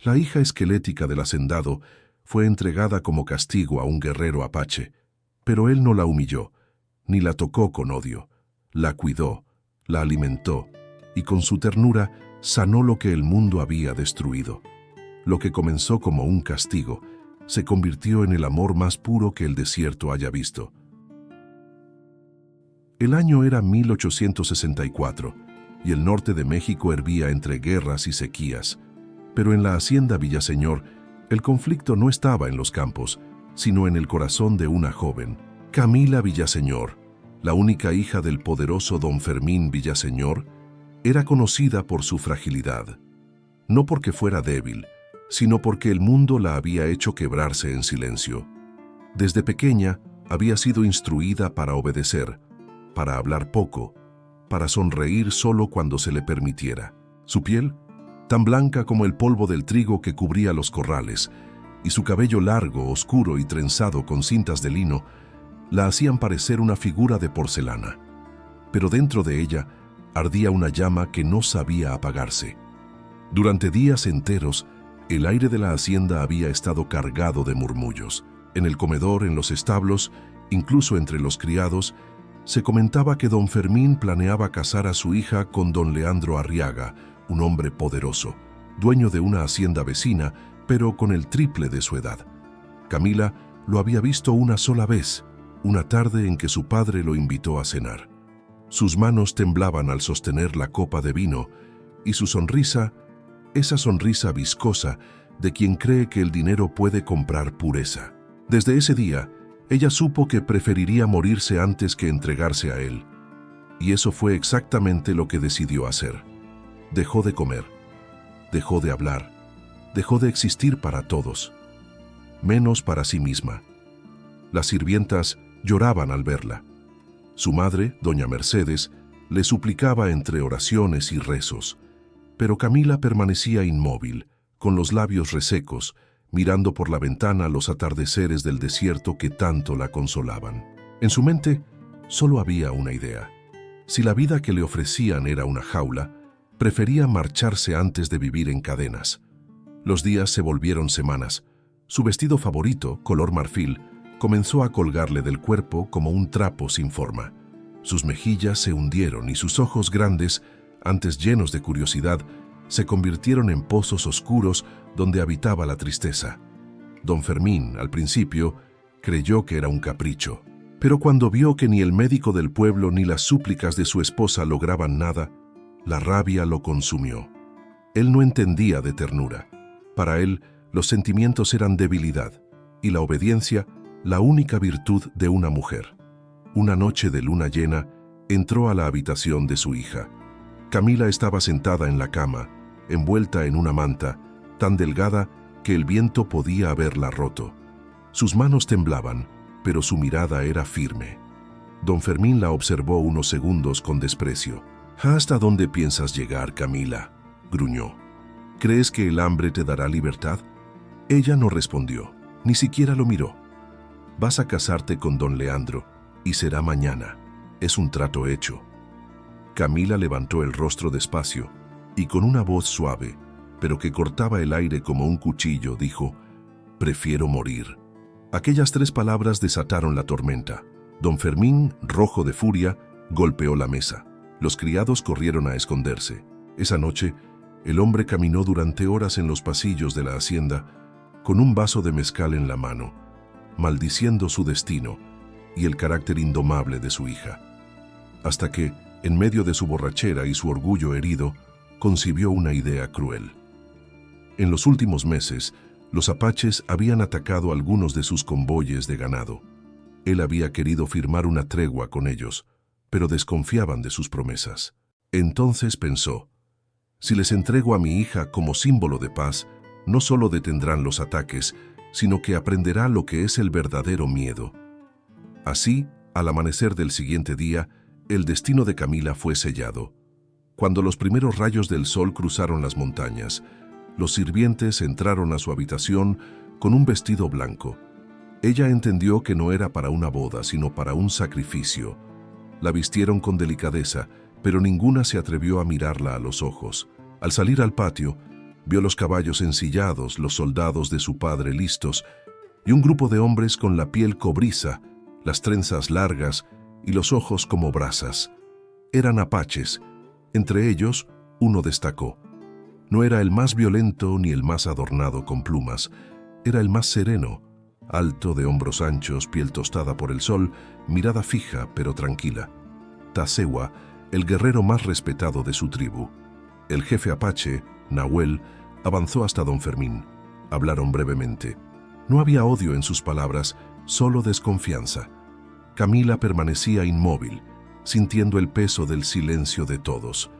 La hija esquelética del hacendado fue entregada como castigo a un guerrero apache, pero él no la humilló, ni la tocó con odio. La cuidó, la alimentó, y con su ternura sanó lo que el mundo había destruido. Lo que comenzó como un castigo se convirtió en el amor más puro que el desierto haya visto. El año era 1864, y el norte de México hervía entre guerras y sequías. Pero en la hacienda Villaseñor, el conflicto no estaba en los campos, sino en el corazón de una joven, Camila Villaseñor, la única hija del poderoso don Fermín Villaseñor. Era conocida por su fragilidad, no porque fuera débil, sino porque el mundo la había hecho quebrarse en silencio. Desde pequeña había sido instruida para obedecer, para hablar poco, para sonreír solo cuando se le permitiera. Su piel, tan blanca como el polvo del trigo que cubría los corrales, y su cabello largo, oscuro y trenzado con cintas de lino, la hacían parecer una figura de porcelana. Pero dentro de ella ardía una llama que no sabía apagarse. Durante días enteros, el aire de la hacienda había estado cargado de murmullos. En el comedor, en los establos, incluso entre los criados, se comentaba que don Fermín planeaba casar a su hija con don Leandro Arriaga, un hombre poderoso, dueño de una hacienda vecina, pero con el triple de su edad. Camila lo había visto una sola vez, una tarde en que su padre lo invitó a cenar. Sus manos temblaban al sostener la copa de vino, y su sonrisa, esa sonrisa viscosa de quien cree que el dinero puede comprar pureza. Desde ese día, ella supo que preferiría morirse antes que entregarse a él. Y eso fue exactamente lo que decidió hacer. Dejó de comer, dejó de hablar, dejó de existir para todos, menos para sí misma. Las sirvientas lloraban al verla. Su madre, doña Mercedes, le suplicaba entre oraciones y rezos, pero Camila permanecía inmóvil, con los labios resecos, mirando por la ventana los atardeceres del desierto que tanto la consolaban. En su mente solo había una idea. Si la vida que le ofrecían era una jaula, prefería marcharse antes de vivir en cadenas. Los días se volvieron semanas. Su vestido favorito, color marfil, comenzó a colgarle del cuerpo como un trapo sin forma. Sus mejillas se hundieron y sus ojos grandes, antes llenos de curiosidad, se convirtieron en pozos oscuros donde habitaba la tristeza. Don Fermín, al principio, creyó que era un capricho, pero cuando vio que ni el médico del pueblo ni las súplicas de su esposa lograban nada, la rabia lo consumió. Él no entendía de ternura. Para él, los sentimientos eran debilidad y la obediencia, la única virtud de una mujer. Una noche de luna llena, entró a la habitación de su hija. Camila estaba sentada en la cama, envuelta en una manta, tan delgada que el viento podía haberla roto. Sus manos temblaban, pero su mirada era firme. Don Fermín la observó unos segundos con desprecio. «¿Hasta dónde piensas llegar, Camila?», gruñó. «¿Crees que el hambre te dará libertad?». Ella no respondió, ni siquiera lo miró. «Vas a casarte con don Leandro, y será mañana. Es un trato hecho». Camila levantó el rostro despacio, y con una voz suave, pero que cortaba el aire como un cuchillo, dijo: «Prefiero morir». Aquellas 3 palabras desataron la tormenta. Don Fermín, rojo de furia, golpeó la mesa. Los criados corrieron a esconderse. Esa noche, el hombre caminó durante horas en los pasillos de la hacienda, con un vaso de mezcal en la mano, maldiciendo su destino y el carácter indomable de su hija. Hasta que, en medio de su borrachera y su orgullo herido, concibió una idea cruel. En los últimos meses, los apaches habían atacado algunos de sus convoyes de ganado. Él había querido firmar una tregua con ellos, pero desconfiaban de sus promesas. Entonces pensó: si les entrego a mi hija como símbolo de paz, no solo detendrán los ataques, sino que aprenderá lo que es el verdadero miedo. Así, al amanecer del siguiente día, el destino de Camila fue sellado. Cuando los primeros rayos del sol cruzaron las montañas, los sirvientes entraron a su habitación con un vestido blanco. Ella entendió que no era para una boda, sino para un sacrificio. La vistieron con delicadeza, pero ninguna se atrevió a mirarla a los ojos. Al salir al patio, Vio los caballos ensillados, los soldados de su padre listos, y un grupo de hombres con la piel cobriza, las trenzas largas y los ojos como brasas. Eran apaches. Entre ellos, uno destacó. No era el más violento ni el más adornado con plumas. Era el más sereno, alto, de hombros anchos, piel tostada por el sol, mirada fija pero tranquila. Tasewa, el guerrero más respetado de su tribu. El jefe apache, Nahuel, avanzó hasta don Fermín. Hablaron brevemente. No había odio en sus palabras, solo desconfianza. Camila permanecía inmóvil, sintiendo el peso del silencio de todos.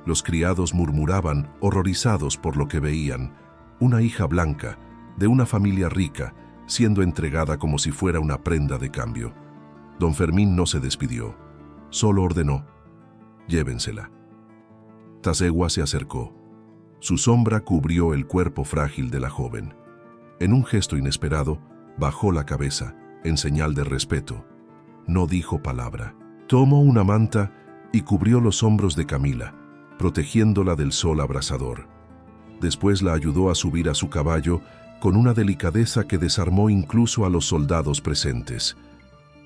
Los criados murmuraban, horrorizados por lo que veían. Una hija blanca, de una familia rica, siendo entregada como si fuera una prenda de cambio. Don Fermín no se despidió, solo ordenó: llévensela. Tasewa se acercó. Su sombra cubrió el cuerpo frágil de la joven. En un gesto inesperado, bajó la cabeza, en señal de respeto. No dijo palabra. Tomó una manta y cubrió los hombros de Camila, protegiéndola del sol abrasador. Después la ayudó a subir a su caballo con una delicadeza que desarmó incluso a los soldados presentes.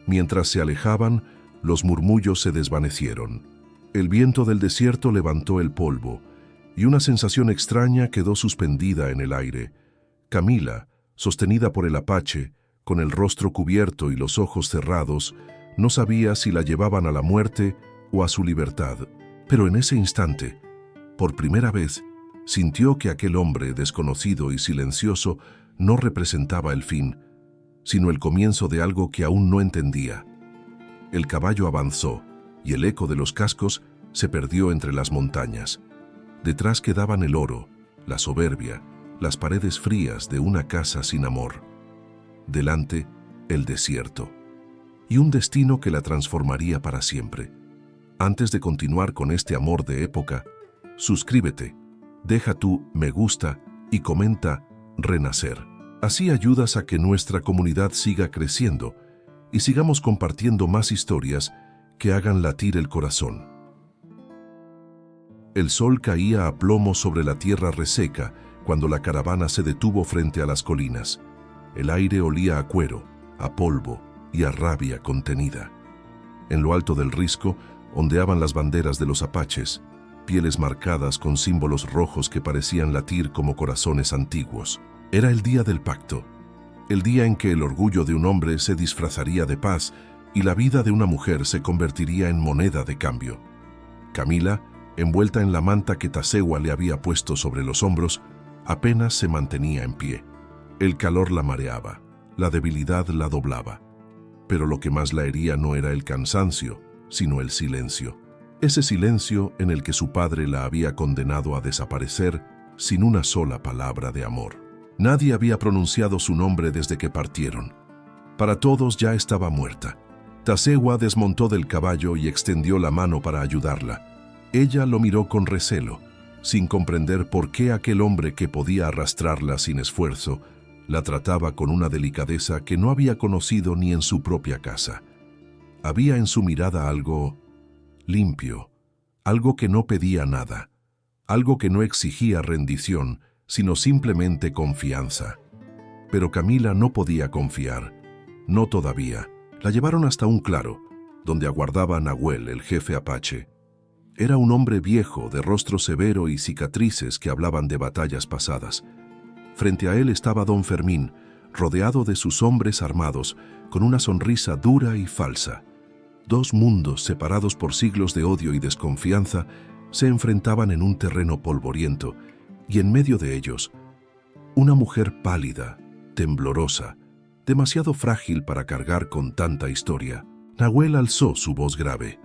Mientras se alejaban, los murmullos se desvanecieron. El viento del desierto levantó el polvo, y una sensación extraña quedó suspendida en el aire. Camila, sostenida por el apache, con el rostro cubierto y los ojos cerrados, no sabía si la llevaban a la muerte o a su libertad. Pero en ese instante, por primera vez, sintió que aquel hombre desconocido y silencioso no representaba el fin, sino el comienzo de algo que aún no entendía. El caballo avanzó, y el eco de los cascos se perdió entre las montañas. Detrás quedaban el oro, la soberbia, las paredes frías de una casa sin amor. Delante, el desierto. Y un destino que la transformaría para siempre. Antes de continuar con este amor de época, suscríbete, deja tu me gusta y comenta renacer. Así ayudas a que nuestra comunidad siga creciendo y sigamos compartiendo más historias que hagan latir el corazón. El sol caía a plomo sobre la tierra reseca cuando la caravana se detuvo frente a las colinas. El aire olía a cuero, a polvo y a rabia contenida. En lo alto del risco ondeaban las banderas de los apaches, pieles marcadas con símbolos rojos que parecían latir como corazones antiguos. Era el día del pacto, el día en que el orgullo de un hombre se disfrazaría de paz y la vida de una mujer se convertiría en moneda de cambio. Camila, envuelta en la manta que Tasewa le había puesto sobre los hombros, apenas se mantenía en pie. El calor la mareaba, la debilidad la doblaba. Pero lo que más la hería no era el cansancio, sino el silencio. Ese silencio en el que su padre la había condenado a desaparecer sin una sola palabra de amor. Nadie había pronunciado su nombre desde que partieron. Para todos ya estaba muerta. Tasewa desmontó del caballo y extendió la mano para ayudarla. Ella lo miró con recelo, sin comprender por qué aquel hombre que podía arrastrarla sin esfuerzo la trataba con una delicadeza que no había conocido ni en su propia casa. Había en su mirada algo limpio, algo que no pedía nada, algo que no exigía rendición, sino simplemente confianza. Pero Camila no podía confiar, no todavía. La llevaron hasta un claro, donde aguardaba a Nahuel, el jefe apache. Era un hombre viejo, de rostro severo y cicatrices que hablaban de batallas pasadas. Frente a él estaba don Fermín, rodeado de sus hombres armados, con una sonrisa dura y falsa. Dos mundos separados por siglos de odio y desconfianza se enfrentaban en un terreno polvoriento, y en medio de ellos, una mujer pálida, temblorosa, demasiado frágil para cargar con tanta historia. Nahuel alzó su voz grave.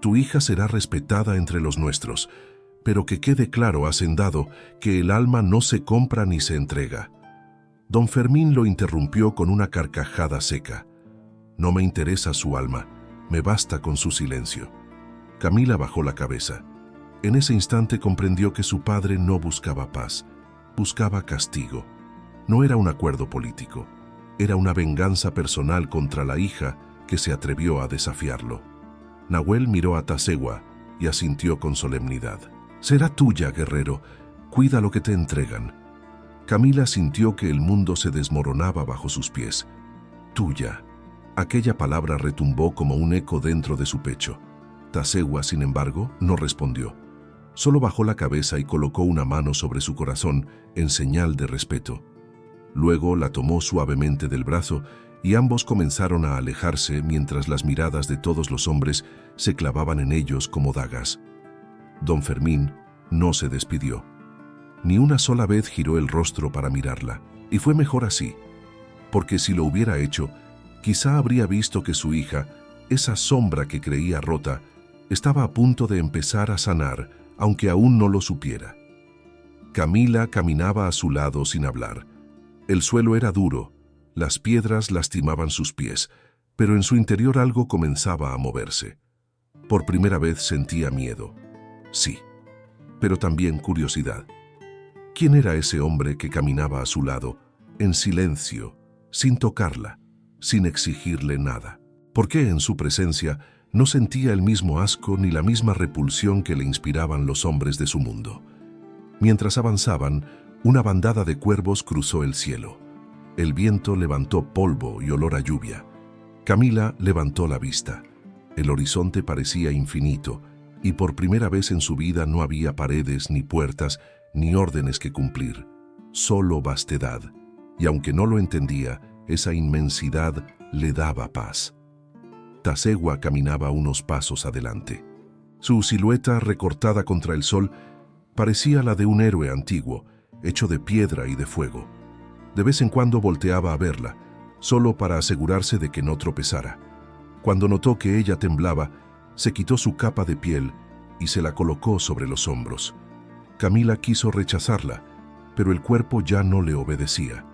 Tu hija será respetada entre los nuestros, pero que quede claro, hacendado, que el alma no se compra ni se entrega. Don Fermín lo interrumpió con una carcajada seca. No me interesa su alma, me basta con su silencio. Camila bajó la cabeza. En ese instante comprendió que su padre no buscaba paz, buscaba castigo. No era un acuerdo político, era una venganza personal contra la hija que se atrevió a desafiarlo. Nahuel miró a Tasewa y asintió con solemnidad. Será tuya, guerrero, Cuida lo que te entregan. Camila sintió que el mundo se desmoronaba bajo sus pies. Tuya. Aquella palabra retumbó como un eco dentro de su pecho. Tazegua, sin embargo, no respondió. Solo bajó la cabeza y colocó una mano sobre su corazón en señal de respeto. Luego la tomó suavemente del brazo y ambos comenzaron a alejarse mientras las miradas de todos los hombres se clavaban en ellos como dagas. Don Fermín no se despidió. Ni una sola vez giró el rostro para mirarla, y fue mejor así, porque si lo hubiera hecho, quizá habría visto que su hija, esa sombra que creía rota, estaba a punto de empezar a sanar, aunque aún no lo supiera. Camila caminaba a su lado sin hablar. El suelo era duro, las piedras lastimaban sus pies, pero en su interior algo comenzaba a moverse. Por primera vez sentía miedo. Sí, pero también curiosidad. ¿Quién era ese hombre que caminaba a su lado, en silencio, sin tocarla, sin exigirle nada? ¿Por qué en su presencia no sentía el mismo asco ni la misma repulsión que le inspiraban los hombres de su mundo? Mientras avanzaban, una bandada de cuervos cruzó el cielo. El viento levantó polvo y olor a lluvia. Camila levantó la vista. El horizonte parecía infinito, y por primera vez en su vida no había paredes ni puertas ni órdenes que cumplir, solo vastedad, y aunque no lo entendía, esa inmensidad le daba paz. Tazegua caminaba unos pasos adelante. Su silueta, recortada contra el sol, parecía la de un héroe antiguo, hecho de piedra y de fuego. De vez en cuando volteaba a verla, solo para asegurarse de que no tropezara. Cuando notó que ella temblaba, se quitó su capa de piel y se la colocó sobre los hombros. Camila quiso rechazarla, pero el cuerpo ya no le obedecía.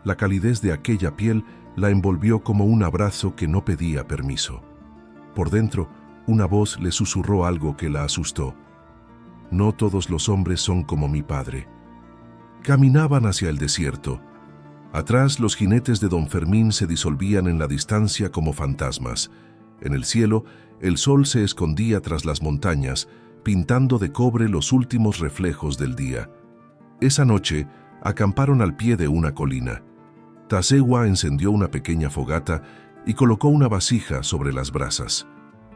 La calidez de aquella piel la envolvió como un abrazo que no pedía permiso. Por dentro, una voz le susurró algo que la asustó. No todos los hombres son como mi padre. Caminaban hacia el desierto. Atrás, los jinetes de Don Fermín se disolvían en la distancia como fantasmas. En el cielo, el sol se escondía tras las montañas, pintando de cobre los últimos reflejos del día. Esa noche, acamparon al pie de una colina. Tazegua encendió una pequeña fogata y colocó una vasija sobre las brasas.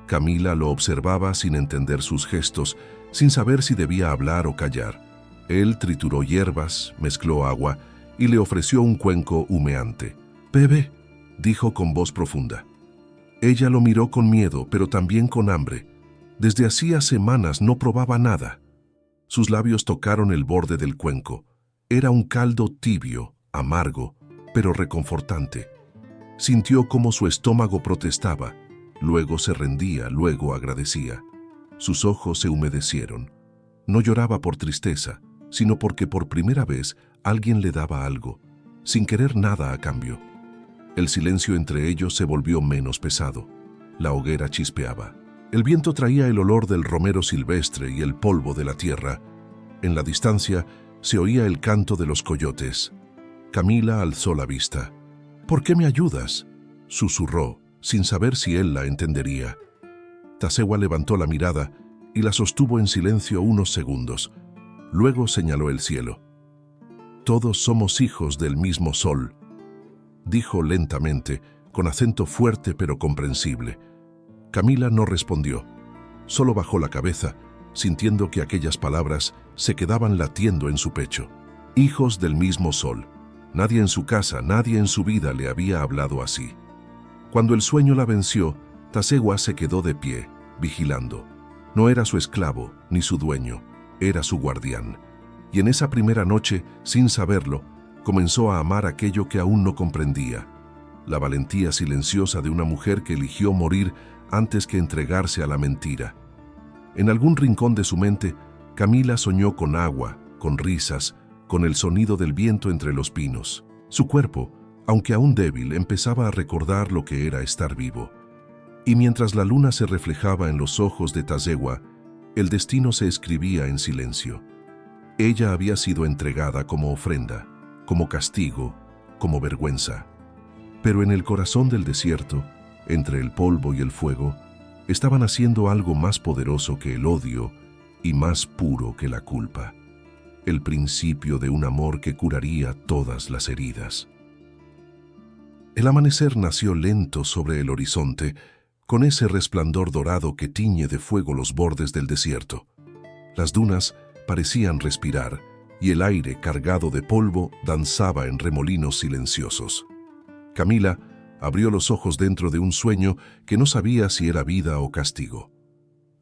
Camila lo observaba sin entender sus gestos, sin saber si debía hablar o callar. Él trituró hierbas, mezcló agua y le ofreció un cuenco humeante. «Bebe», dijo con voz profunda. Ella lo miró con miedo, pero también con hambre. Desde hacía semanas no probaba nada. Sus labios tocaron el borde del cuenco. Era un caldo tibio, amargo, pero reconfortante. Sintió cómo su estómago protestaba, luego se rendía, luego agradecía. Sus ojos se humedecieron. No lloraba por tristeza, sino porque por primera vez alguien le daba algo, sin querer nada a cambio. El silencio entre ellos se volvió menos pesado. La hoguera chispeaba. El viento traía el olor del romero silvestre y el polvo de la tierra. En la distancia se oía el canto de los coyotes. Camila alzó la vista. «¿Por qué me ayudas?», susurró, sin saber si él la entendería. Tazegua levantó la mirada y la sostuvo en silencio unos segundos. Luego señaló el cielo. «Todos somos hijos del mismo sol», dijo lentamente, con acento fuerte pero comprensible. Camila no respondió, solo bajó la cabeza, sintiendo que aquellas palabras se quedaban latiendo en su pecho. Hijos del mismo sol. Nadie en su casa, nadie en su vida le había hablado así. Cuando el sueño la venció, Tazegua se quedó de pie, vigilando. No era su esclavo, ni su dueño, era su guardián. Y en esa primera noche, sin saberlo, comenzó a amar aquello que aún no comprendía. La valentía silenciosa de una mujer que eligió morir antes que entregarse a la mentira. En algún rincón de su mente, Camila soñó con agua, con risas, con el sonido del viento entre los pinos. Su cuerpo, aunque aún débil, empezaba a recordar lo que era estar vivo. Y mientras la luna se reflejaba en los ojos de Tazegua, el destino se escribía en silencio. Ella había sido entregada como ofrenda, como castigo, como vergüenza. Pero en el corazón del desierto, entre el polvo y el fuego, estaban haciendo algo más poderoso que el odio y más puro que la culpa. el principio de un amor que curaría todas las heridas. El amanecer nació lento sobre el horizonte, con ese resplandor dorado que tiñe de fuego los bordes del desierto. Las dunas parecían respirar, y el aire cargado de polvo danzaba en remolinos silenciosos. Camila abrió los ojos dentro de un sueño que no sabía si era vida o castigo.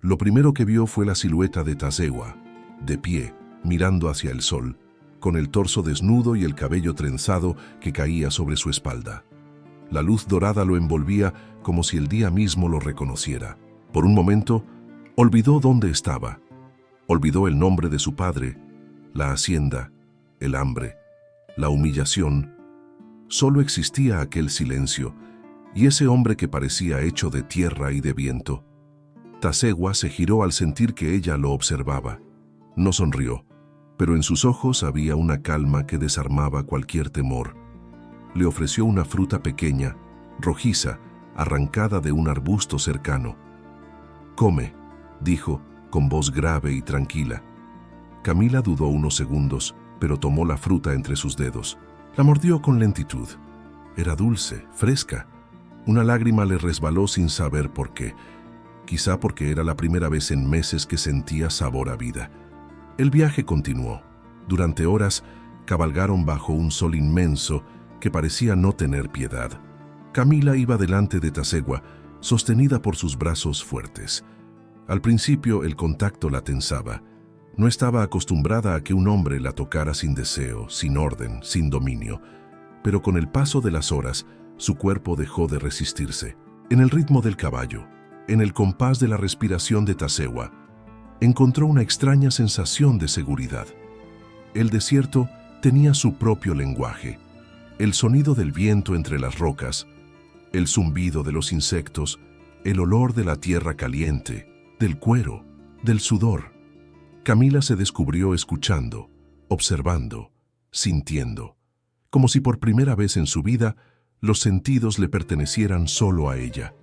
Lo primero que vio fue la silueta de Tazegua, de pie, mirando hacia el sol, con el torso desnudo y el cabello trenzado que caía sobre su espalda. La luz dorada lo envolvía como si el día mismo lo reconociera. Por un momento, olvidó dónde estaba. Olvidó el nombre de su padre, la hacienda, el hambre, la humillación. Solo existía aquel silencio y ese hombre que parecía hecho de tierra y de viento. Tazegua se giró al sentir que ella lo observaba. No sonrió, pero en sus ojos había una calma que desarmaba cualquier temor. Le ofreció una fruta pequeña, rojiza, arrancada de un arbusto cercano. «Come», dijo, con voz grave y tranquila. Camila dudó unos segundos, pero tomó la fruta entre sus dedos. La mordió con lentitud. Era dulce, fresca. Una lágrima le resbaló sin saber por qué. Quizá porque era la primera vez en meses que sentía sabor a vida. El viaje continuó. Durante horas cabalgaron bajo un sol inmenso que parecía no tener piedad. Camila iba delante de Tazegua, sostenida por sus brazos fuertes. Al principio el contacto la tensaba. No estaba acostumbrada a que un hombre la tocara sin deseo, sin orden, sin dominio. Pero con el paso de las horas, su cuerpo dejó de resistirse. En el ritmo del caballo, en el compás de la respiración de Tazegua, encontró una extraña sensación de seguridad. El desierto tenía su propio lenguaje. El sonido del viento entre las rocas, el zumbido de los insectos, el olor de la tierra caliente, del cuero, del sudor. Camila se descubrió escuchando, observando, sintiendo, como si por primera vez en su vida los sentidos le pertenecieran solo a ella.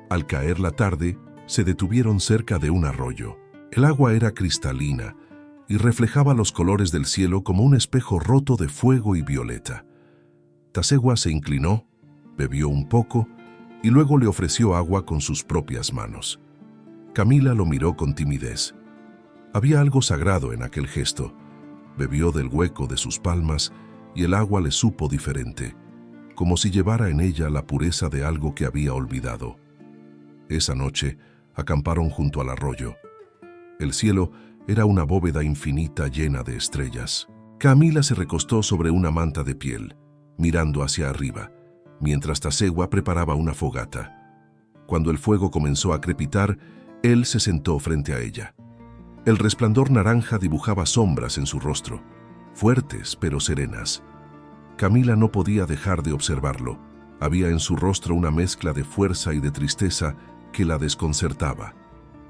Al caer la tarde, se detuvieron cerca de un arroyo. El agua era cristalina y reflejaba los colores del cielo como un espejo roto de fuego y violeta. Tazegua se inclinó, bebió un poco y luego le ofreció agua con sus propias manos. Camila lo miró con timidez. Había algo sagrado en aquel gesto. Bebió del hueco de sus palmas y el agua le supo diferente, como si llevara en ella la pureza de algo que había olvidado. Esa noche acamparon junto al arroyo. El cielo era una bóveda infinita llena de estrellas. Camila se recostó sobre una manta de piel, mirando hacia arriba, mientras Tazegua preparaba una fogata. Cuando el fuego comenzó a crepitar, él se sentó frente a ella. El resplandor naranja dibujaba sombras en su rostro, fuertes pero serenas. Camila no podía dejar de observarlo. Había en su rostro una mezcla de fuerza y de tristeza que la desconcertaba.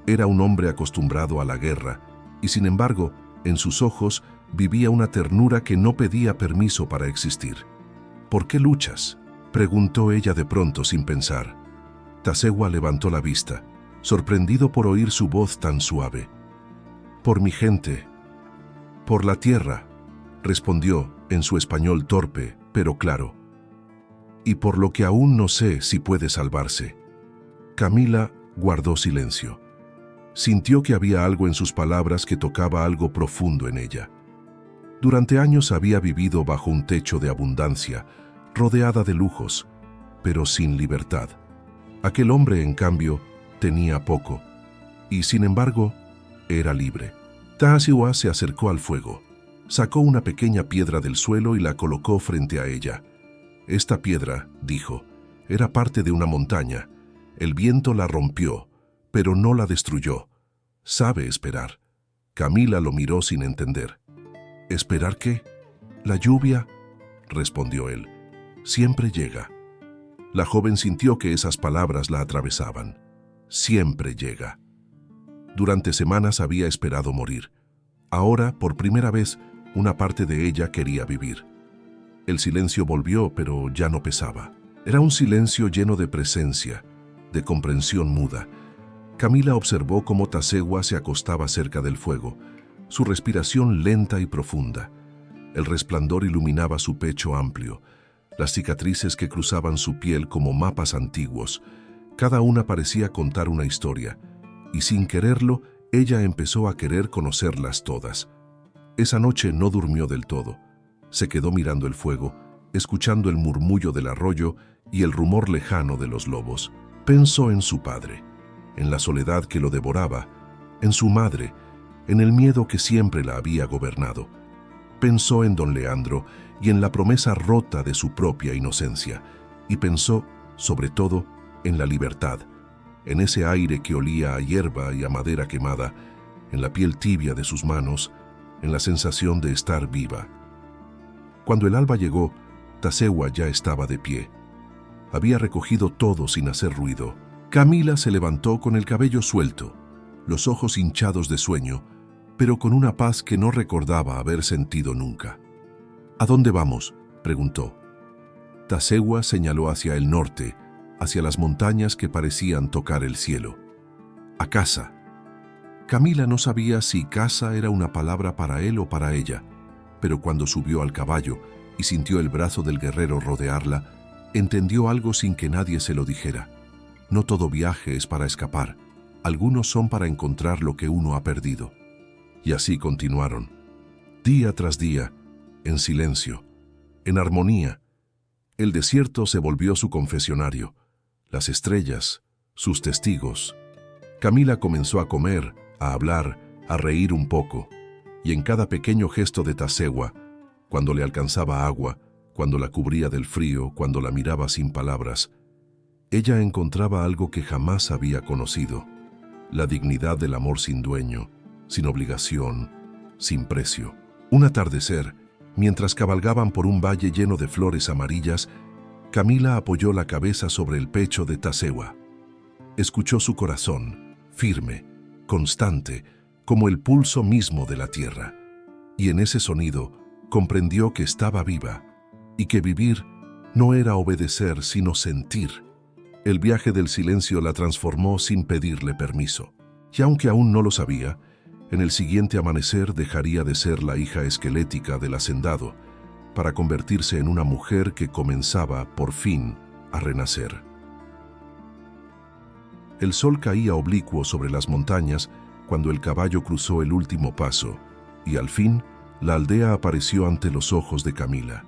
Era un hombre acostumbrado a la guerra, y sin embargo, en sus ojos vivía una ternura que no pedía permiso para existir. «¿Por qué luchas?», preguntó ella de pronto sin pensar. Tazegua levantó la vista, sorprendido por oír su voz tan suave. «Por mi gente, por la tierra», respondió en su español torpe, pero claro. «Y por lo que aún no sé si puede salvarse». Camila guardó silencio. Sintió que había algo en sus palabras que tocaba algo profundo en ella. Durante años había vivido bajo un techo de abundancia, rodeada de lujos, pero sin libertad. Aquel hombre, en cambio, tenía poco, y sin embargo, era libre. Tazegua se acercó al fuego, sacó una pequeña piedra del suelo y la colocó frente a ella. Esta piedra, dijo, era parte de una montaña. El viento la rompió, pero no la destruyó. Sabe esperar. Camila lo miró sin entender. ¿Esperar qué? «La lluvia», respondió él. «Siempre llega». La joven sintió que esas palabras la atravesaban. Siempre llega. Durante semanas había esperado morir. Ahora, por primera vez, una parte de ella quería vivir. El silencio volvió, pero ya no pesaba. Era un silencio lleno de presencia, de comprensión muda. Camila observó cómo Tazegua se acostaba cerca del fuego. su respiración lenta y profunda. El resplandor iluminaba su pecho amplio, las cicatrices que cruzaban su piel como mapas antiguos. Cada una parecía contar una historia, y sin quererlo, ella empezó a querer conocerlas todas. Esa noche no durmió del todo. Se quedó mirando el fuego, escuchando el murmullo del arroyo y el rumor lejano de los lobos. Pensó en su padre, en la soledad que lo devoraba, en su madre, en el miedo que siempre la había gobernado. Pensó en don Leandro y en la promesa rota de su propia inocencia, y pensó, sobre todo, en la libertad, en ese aire que olía a hierba y a madera quemada, en la piel tibia de sus manos, en la sensación de estar viva. Cuando el alba llegó, Tazegua ya estaba de pie. Había recogido todo sin hacer ruido. Camila se levantó con el cabello suelto, los ojos hinchados de sueño, pero con una paz que no recordaba haber sentido nunca. ¿A dónde vamos?, preguntó. Tazegua señaló hacia el norte, hacia las montañas que parecían tocar el cielo. A casa. Camila no sabía si casa era una palabra para él o para ella, pero cuando subió al caballo y sintió el brazo del guerrero rodearla, entendió algo sin que nadie se lo dijera. No todo viaje es para escapar, algunos son para encontrar lo que uno ha perdido. Y así continuaron, día tras día, en silencio, en armonía. El desierto se volvió su confesionario, las estrellas, sus testigos. Camila comenzó a comer, a hablar, a reír un poco, y en cada pequeño gesto de Tazegua, cuando le alcanzaba agua, cuando la cubría del frío, cuando la miraba sin palabras, ella encontraba algo que jamás había conocido, la dignidad del amor sin dueño, sin obligación, sin precio. Un atardecer, mientras cabalgaban por un valle lleno de flores amarillas, Camila apoyó la cabeza sobre el pecho de Tazegua. Escuchó su corazón, firme, constante, como el pulso mismo de la tierra, y en ese sonido comprendió que estaba viva, y que vivir no era obedecer sino sentir. El viaje del silencio la transformó sin pedirle permiso, y aunque aún no lo sabía, en el siguiente amanecer dejaría de ser la hija esquelética del hacendado, para convertirse en una mujer que comenzaba, por fin, a renacer. El sol caía oblicuo sobre las montañas cuando el caballo cruzó el último paso, y al fin, la aldea apareció ante los ojos de Camila.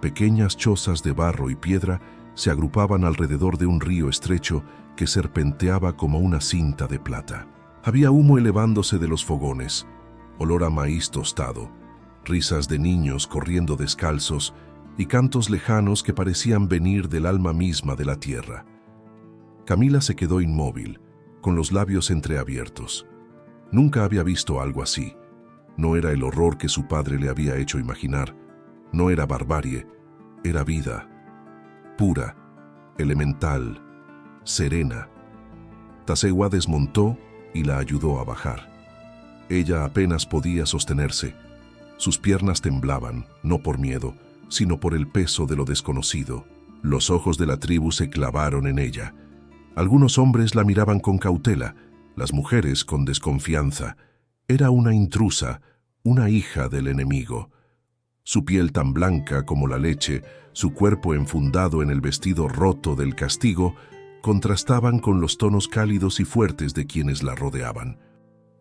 Pequeñas chozas de barro y piedra se agrupaban alrededor de un río estrecho que serpenteaba como una cinta de plata. Había humo elevándose de los fogones, olor a maíz tostado, risas de niños corriendo descalzos y cantos lejanos que parecían venir del alma misma de la tierra. Camila se quedó inmóvil, con los labios entreabiertos. Nunca había visto algo así. No era el horror que su padre le había hecho imaginar. No era barbarie, era vida. Pura, elemental, serena. Tazegua desmontó y la ayudó a bajar. Ella apenas podía sostenerse. Sus piernas temblaban, no por miedo, sino por el peso de lo desconocido. Los ojos de la tribu se clavaron en ella. Algunos hombres la miraban con cautela, las mujeres con desconfianza. Era una intrusa, una hija del enemigo. Su piel tan blanca como la leche, su cuerpo enfundado en el vestido roto del castigo, contrastaban con los tonos cálidos y fuertes de quienes la rodeaban.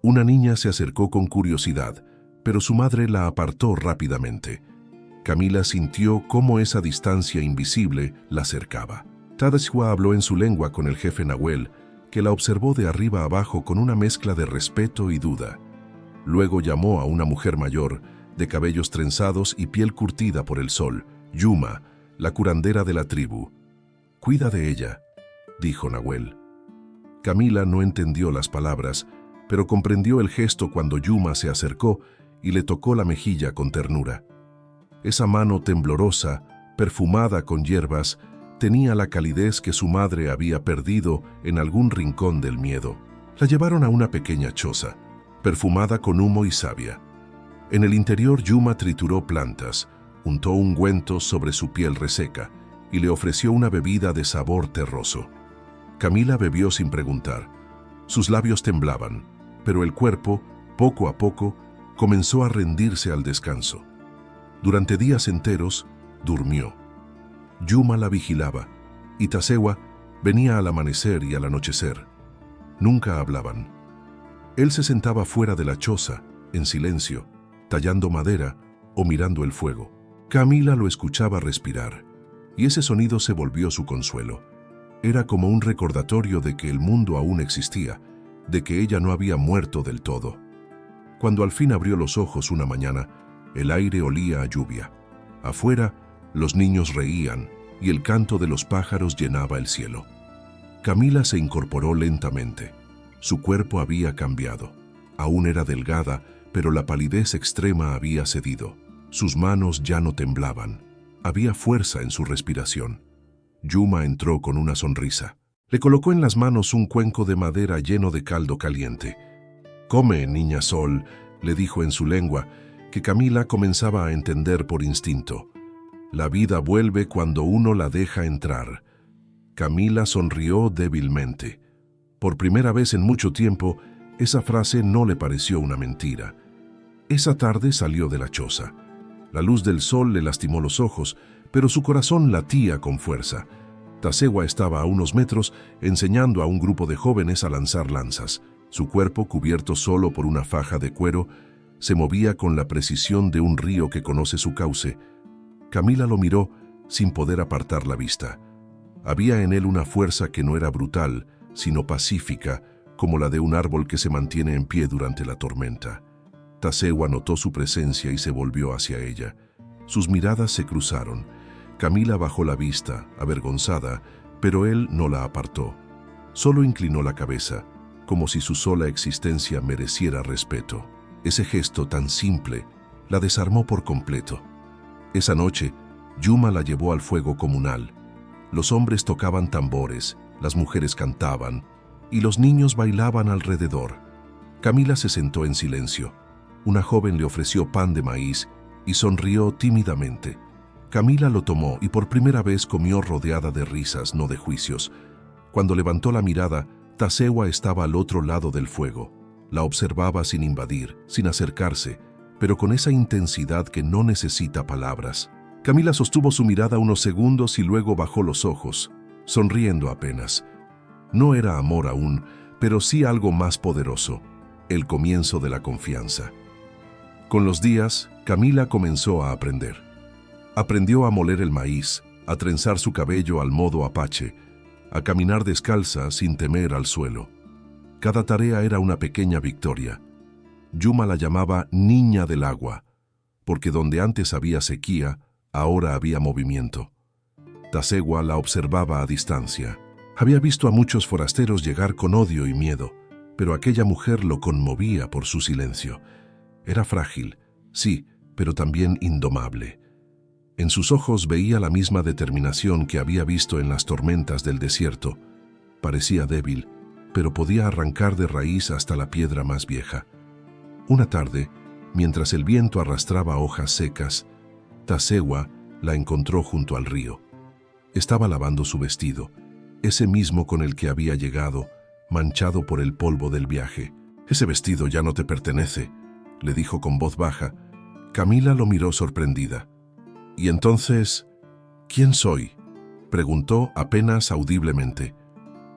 Una niña se acercó con curiosidad, pero su madre la apartó rápidamente. Camila sintió cómo esa distancia invisible la cercaba. Tazegua habló en su lengua con el jefe Nahuel, que la observó de arriba abajo con una mezcla de respeto y duda. Luego llamó a una mujer mayor, de cabellos trenzados y piel curtida por el sol, Yuma, la curandera de la tribu. «Cuida de ella», dijo Nahuel. Camila no entendió las palabras, pero comprendió el gesto cuando Yuma se acercó y le tocó la mejilla con ternura. Esa mano temblorosa, perfumada con hierbas, tenía la calidez que su madre había perdido en algún rincón del miedo. La llevaron a una pequeña choza, perfumada con humo y savia. En el interior Yuma trituró plantas, untó ungüentos sobre su piel reseca y le ofreció una bebida de sabor terroso. Camila bebió sin preguntar. Sus labios temblaban, pero el cuerpo, poco a poco, comenzó a rendirse al descanso. Durante días enteros, durmió. Yuma la vigilaba, y Tasewa venía al amanecer y al anochecer. Nunca hablaban. Él se sentaba fuera de la choza, en silencio, tallando madera o mirando el fuego. Camila lo escuchaba respirar, y ese sonido se volvió su consuelo. Era como un recordatorio de que el mundo aún existía, de que ella no había muerto del todo. Cuando al fin abrió los ojos una mañana, el aire olía a lluvia. Afuera, los niños reían y el canto de los pájaros llenaba el cielo. Camila se incorporó lentamente. Su cuerpo había cambiado. Aún era delgada, pero la palidez extrema había cedido. Sus manos ya no temblaban. Había fuerza en su respiración. Yuma entró con una sonrisa. Le colocó en las manos un cuenco de madera lleno de caldo caliente. «Come, niña Sol», le dijo en su lengua, que Camila comenzaba a entender por instinto. La vida vuelve cuando uno la deja entrar. Camila sonrió débilmente. Por primera vez en mucho tiempo, esa frase no le pareció una mentira. Esa tarde salió de la choza. La luz del sol le lastimó los ojos, pero su corazón latía con fuerza. Tasewa estaba a unos metros enseñando a un grupo de jóvenes a lanzar lanzas. Su cuerpo, cubierto solo por una faja de cuero, se movía con la precisión de un río que conoce su cauce. Camila lo miró sin poder apartar la vista. Había en él una fuerza que no era brutal, sino pacífica, como la de un árbol que se mantiene en pie durante la tormenta. Tasewa notó su presencia y se volvió hacia ella. Sus miradas se cruzaron. Camila bajó la vista, avergonzada, pero él no la apartó. Solo inclinó la cabeza, como si su sola existencia mereciera respeto. Ese gesto tan simple la desarmó por completo. Esa noche, Yuma la llevó al fuego comunal. Los hombres tocaban tambores, las mujeres cantaban, y los niños bailaban alrededor. Camila se sentó en silencio. Una joven le ofreció pan de maíz y sonrió tímidamente. Camila lo tomó y por primera vez comió rodeada de risas, no de juicios. Cuando levantó la mirada, Tasewa estaba al otro lado del fuego. La observaba sin invadir, sin acercarse, pero con esa intensidad que no necesita palabras. Camila sostuvo su mirada unos segundos y luego bajó los ojos, sonriendo apenas. No era amor aún, pero sí algo más poderoso, el comienzo de la confianza. Con los días, Camila comenzó a aprender. Aprendió a moler el maíz, a trenzar su cabello al modo apache, a caminar descalza sin temer al suelo. Cada tarea era una pequeña victoria. Yuma la llamaba Niña del Agua, porque donde antes había sequía, ahora había movimiento. Tasewa la observaba a distancia. Había visto a muchos forasteros llegar con odio y miedo, pero aquella mujer lo conmovía por su silencio. Era frágil, sí, pero también indomable. En sus ojos veía la misma determinación que había visto en las tormentas del desierto. Parecía débil, pero podía arrancar de raíz hasta la piedra más vieja. Una tarde, mientras el viento arrastraba hojas secas, Tasewa la encontró junto al río. Estaba lavando su vestido, ese mismo con el que había llegado, manchado por el polvo del viaje. «Ese vestido ya no te pertenece», le dijo con voz baja. Camila lo miró sorprendida. «¿Y entonces, quién soy?», preguntó apenas audiblemente.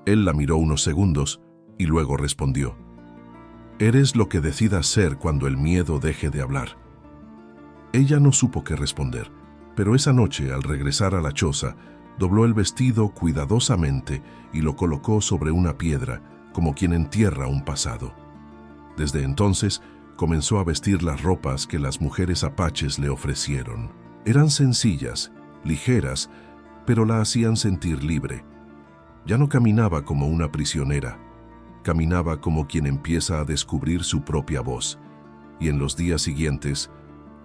Él la miró unos segundos y luego respondió: «Eres lo que decidas ser cuando el miedo deje de hablar». Ella no supo qué responder, pero esa noche, al regresar a la choza, dobló el vestido cuidadosamente y lo colocó sobre una piedra, como quien entierra un pasado. Desde entonces, comenzó a vestir las ropas que las mujeres apaches le ofrecieron. Eran sencillas, ligeras, pero la hacían sentir libre. Ya no caminaba como una prisionera, caminaba como quien empieza a descubrir su propia voz. Y en los días siguientes,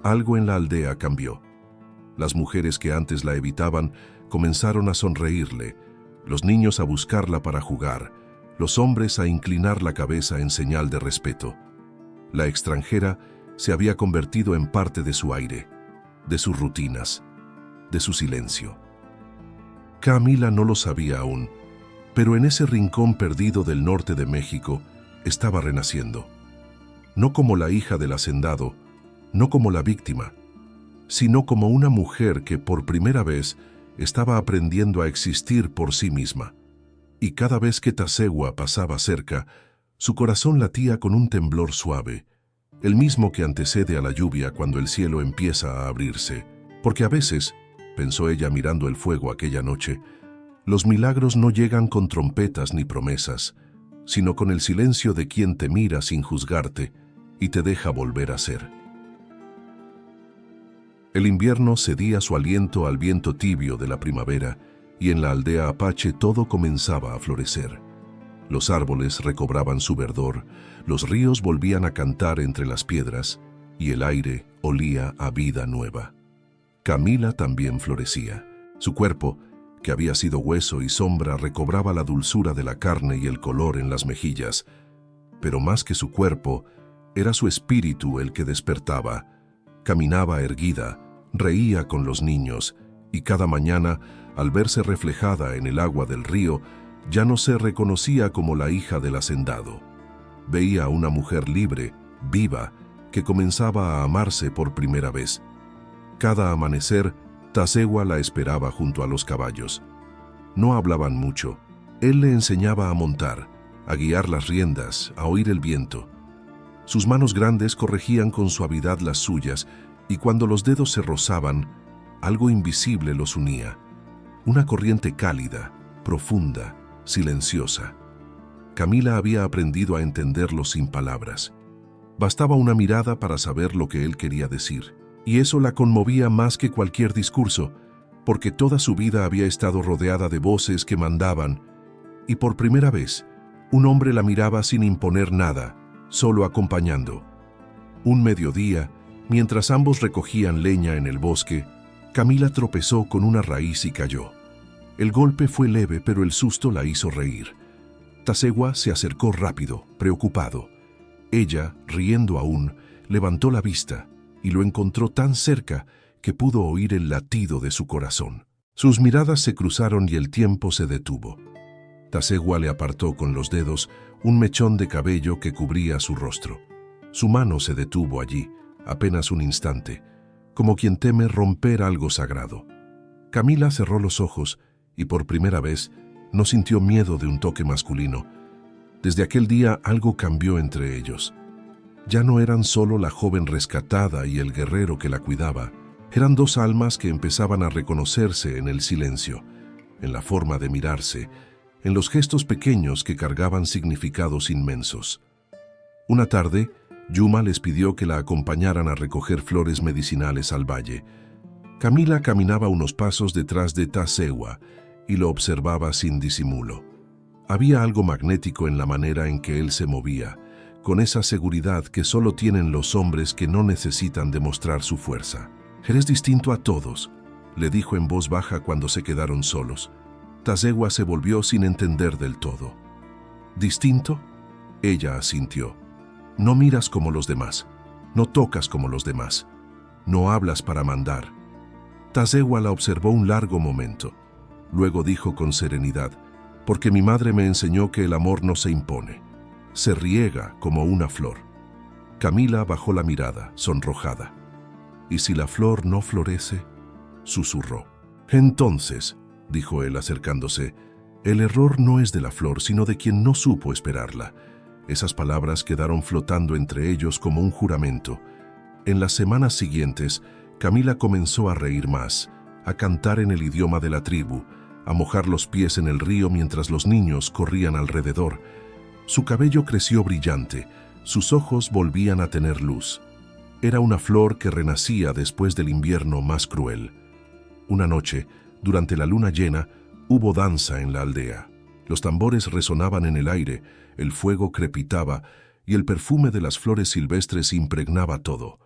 algo en la aldea cambió. Las mujeres que antes la evitaban comenzaron a sonreírle, los niños a buscarla para jugar, los hombres a inclinar la cabeza en señal de respeto. La extranjera se había convertido en parte de su aire, de sus rutinas, de su silencio. Camila no lo sabía aún, pero en ese rincón perdido del norte de México estaba renaciendo. no como la hija del hacendado, no como la víctima, sino como una mujer que por primera vez estaba aprendiendo a existir por sí misma. Y cada vez que Tazegua pasaba cerca, su corazón latía con un temblor suave, el mismo que antecede a la lluvia cuando el cielo empieza a abrirse, porque a veces, pensó ella mirando el fuego aquella noche, los milagros no llegan con trompetas ni promesas, sino con el silencio de quien te mira sin juzgarte y te deja volver a ser. El invierno cedía su aliento al viento tibio de la primavera y en la aldea apache todo comenzaba a florecer. Los árboles recobraban su verdor, los ríos volvían a cantar entre las piedras y el aire olía a vida nueva. Camila también florecía. Su cuerpo, que había sido hueso y sombra, recobraba la dulzura de la carne y el color en las mejillas. Pero más que su cuerpo, era su espíritu el que despertaba. Caminaba erguida, reía con los niños, y cada mañana, al verse reflejada en el agua del río, ya no se reconocía como la hija del hacendado. Veía a una mujer libre, viva, que comenzaba a amarse por primera vez. Cada amanecer, Tazegua la esperaba junto a los caballos. No hablaban mucho. Él le enseñaba a montar, a guiar las riendas, a oír el viento. Sus manos grandes corregían con suavidad las suyas, y cuando los dedos se rozaban, algo invisible los unía. Una corriente cálida, profunda, silenciosa. Camila había aprendido a entenderlo sin palabras. Bastaba una mirada para saber lo que él quería decir, y eso la conmovía más que cualquier discurso, porque toda su vida había estado rodeada de voces que mandaban, y por primera vez, un hombre la miraba sin imponer nada, solo acompañando. Un mediodía, mientras ambos recogían leña en el bosque, Camila tropezó con una raíz y cayó. El golpe fue leve, pero el susto la hizo reír. Tazegua se acercó rápido, preocupado. Ella, riendo aún, levantó la vista y lo encontró tan cerca que pudo oír el latido de su corazón. Sus miradas se cruzaron y el tiempo se detuvo. Tazegua le apartó con los dedos un mechón de cabello que cubría su rostro. Su mano se detuvo allí, apenas un instante, como quien teme romper algo sagrado. Camila cerró los ojos y por primera vez no sintió miedo de un toque masculino. Desde aquel día algo cambió entre ellos. Ya no eran solo la joven rescatada y el guerrero que la cuidaba. Eran dos almas que empezaban a reconocerse en el silencio, en la forma de mirarse, en los gestos pequeños que cargaban significados inmensos. Una tarde, Yuma les pidió que la acompañaran a recoger flores medicinales al valle. Camila caminaba unos pasos detrás de Tazegua y lo observaba sin disimulo. Había algo magnético en la manera en que él se movía, con esa seguridad que solo tienen los hombres que no necesitan demostrar su fuerza. «Eres distinto a todos», le dijo en voz baja cuando se quedaron solos. Tazegua se volvió sin entender del todo. «¿Distinto?», ella asintió. «No miras como los demás, no tocas como los demás, no hablas para mandar». Tazegua la observó un largo momento. Luego dijo con serenidad: «Porque mi madre me enseñó que el amor no se impone, se riega como una flor». Camila bajó la mirada, sonrojada. «¿Y si la flor no florece?», susurró. «Entonces», dijo él acercándose, «el error no es de la flor, sino de quien no supo esperarla». Esas palabras quedaron flotando entre ellos como un juramento. En las semanas siguientes, Camila comenzó a reír más, a cantar en el idioma de la tribu, a mojar los pies en el río mientras los niños corrían alrededor. Su cabello creció brillante, sus ojos volvían a tener luz. Era una flor que renacía después del invierno más cruel. Una noche, durante la luna llena, hubo danza en la aldea. Los tambores resonaban en el aire, el fuego crepitaba y el perfume de las flores silvestres impregnaba todo.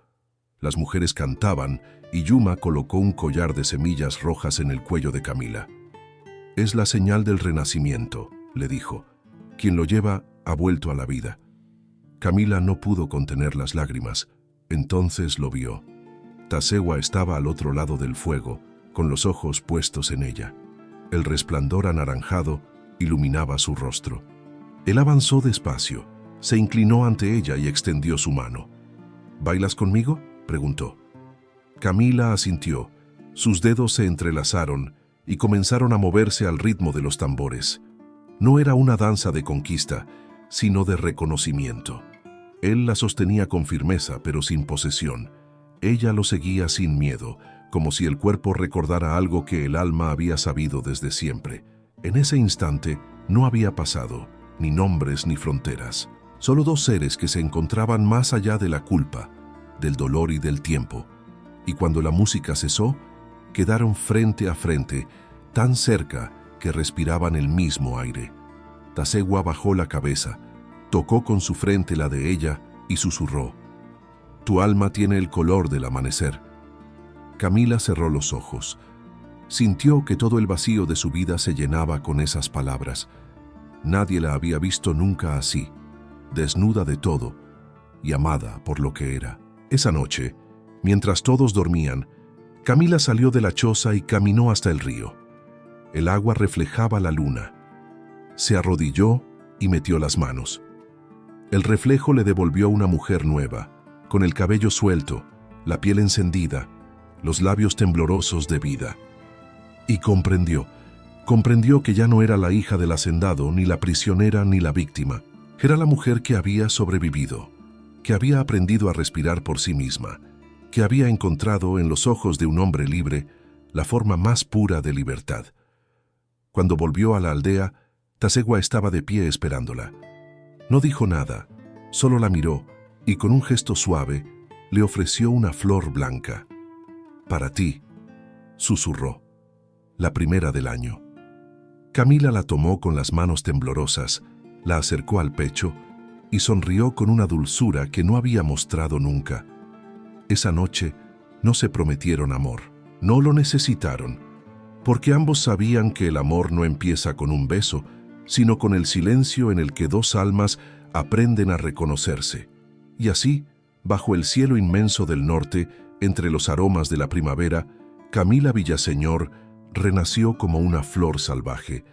Las mujeres cantaban y Yuma colocó un collar de semillas rojas en el cuello de Camila. «Es la señal del renacimiento», le dijo. «Quien lo lleva ha vuelto a la vida». Camila no pudo contener las lágrimas. Entonces lo vio. Tazegua estaba al otro lado del fuego, con los ojos puestos en ella. El resplandor anaranjado iluminaba su rostro. Él avanzó despacio, Se inclinó ante ella y extendió su mano. ¿Bailas conmigo?, preguntó. Camila asintió. Sus dedos se entrelazaron y comenzaron a moverse al ritmo de los tambores. No era una danza de conquista, sino de reconocimiento. Él la sostenía con firmeza, pero sin posesión. Ella lo seguía sin miedo, como si el cuerpo recordara algo que el alma había sabido desde siempre. En ese instante no había pasado, ni nombres ni fronteras. Solo dos seres que se encontraban más allá de la culpa, del dolor y del tiempo. Y cuando la música cesó, quedaron frente a frente, tan cerca que respiraban el mismo aire. Tasegwa bajó la cabeza, tocó con su frente la de ella y susurró: «Tu alma tiene el color del amanecer». Camila cerró los ojos. Sintió que todo el vacío de su vida se llenaba con esas palabras. Nadie la había visto nunca así, desnuda de todo y amada por lo que era. Esa noche, mientras todos dormían, Camila salió de la choza y caminó hasta el río. El agua reflejaba la luna. Se arrodilló y metió las manos. El reflejo le devolvió una mujer nueva, con el cabello suelto, la piel encendida, los labios temblorosos de vida. Y comprendió que ya no era la hija del hacendado, ni la prisionera, ni la víctima. Era la mujer que había sobrevivido, que había aprendido a respirar por sí misma, que había encontrado en los ojos de un hombre libre la forma más pura de libertad. Cuando volvió a la aldea, Tasegwa estaba de pie esperándola. No dijo nada, solo la miró y con un gesto suave le ofreció una flor blanca. «Para ti», susurró, «la primera del año». Camila la tomó con las manos temblorosas, la acercó al pecho y sonrió con una dulzura que no había mostrado nunca. Esa noche no se prometieron amor, no lo necesitaron, porque ambos sabían que el amor no empieza con un beso, sino con el silencio en el que dos almas aprenden a reconocerse. Y así, bajo el cielo inmenso del norte, entre los aromas de la primavera, Camila Villaseñor renació como una flor salvaje.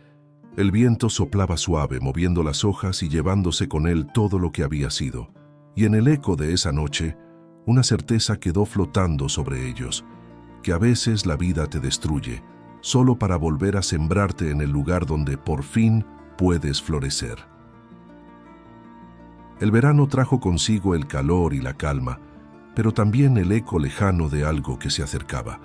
El viento soplaba suave, moviendo las hojas y llevándose con él todo lo que había sido. Y en el eco de esa noche, una certeza quedó flotando sobre ellos, que a veces la vida te destruye, solo para volver a sembrarte en el lugar donde por fin puedes florecer. El verano trajo consigo el calor y la calma, pero también el eco lejano de algo que se acercaba.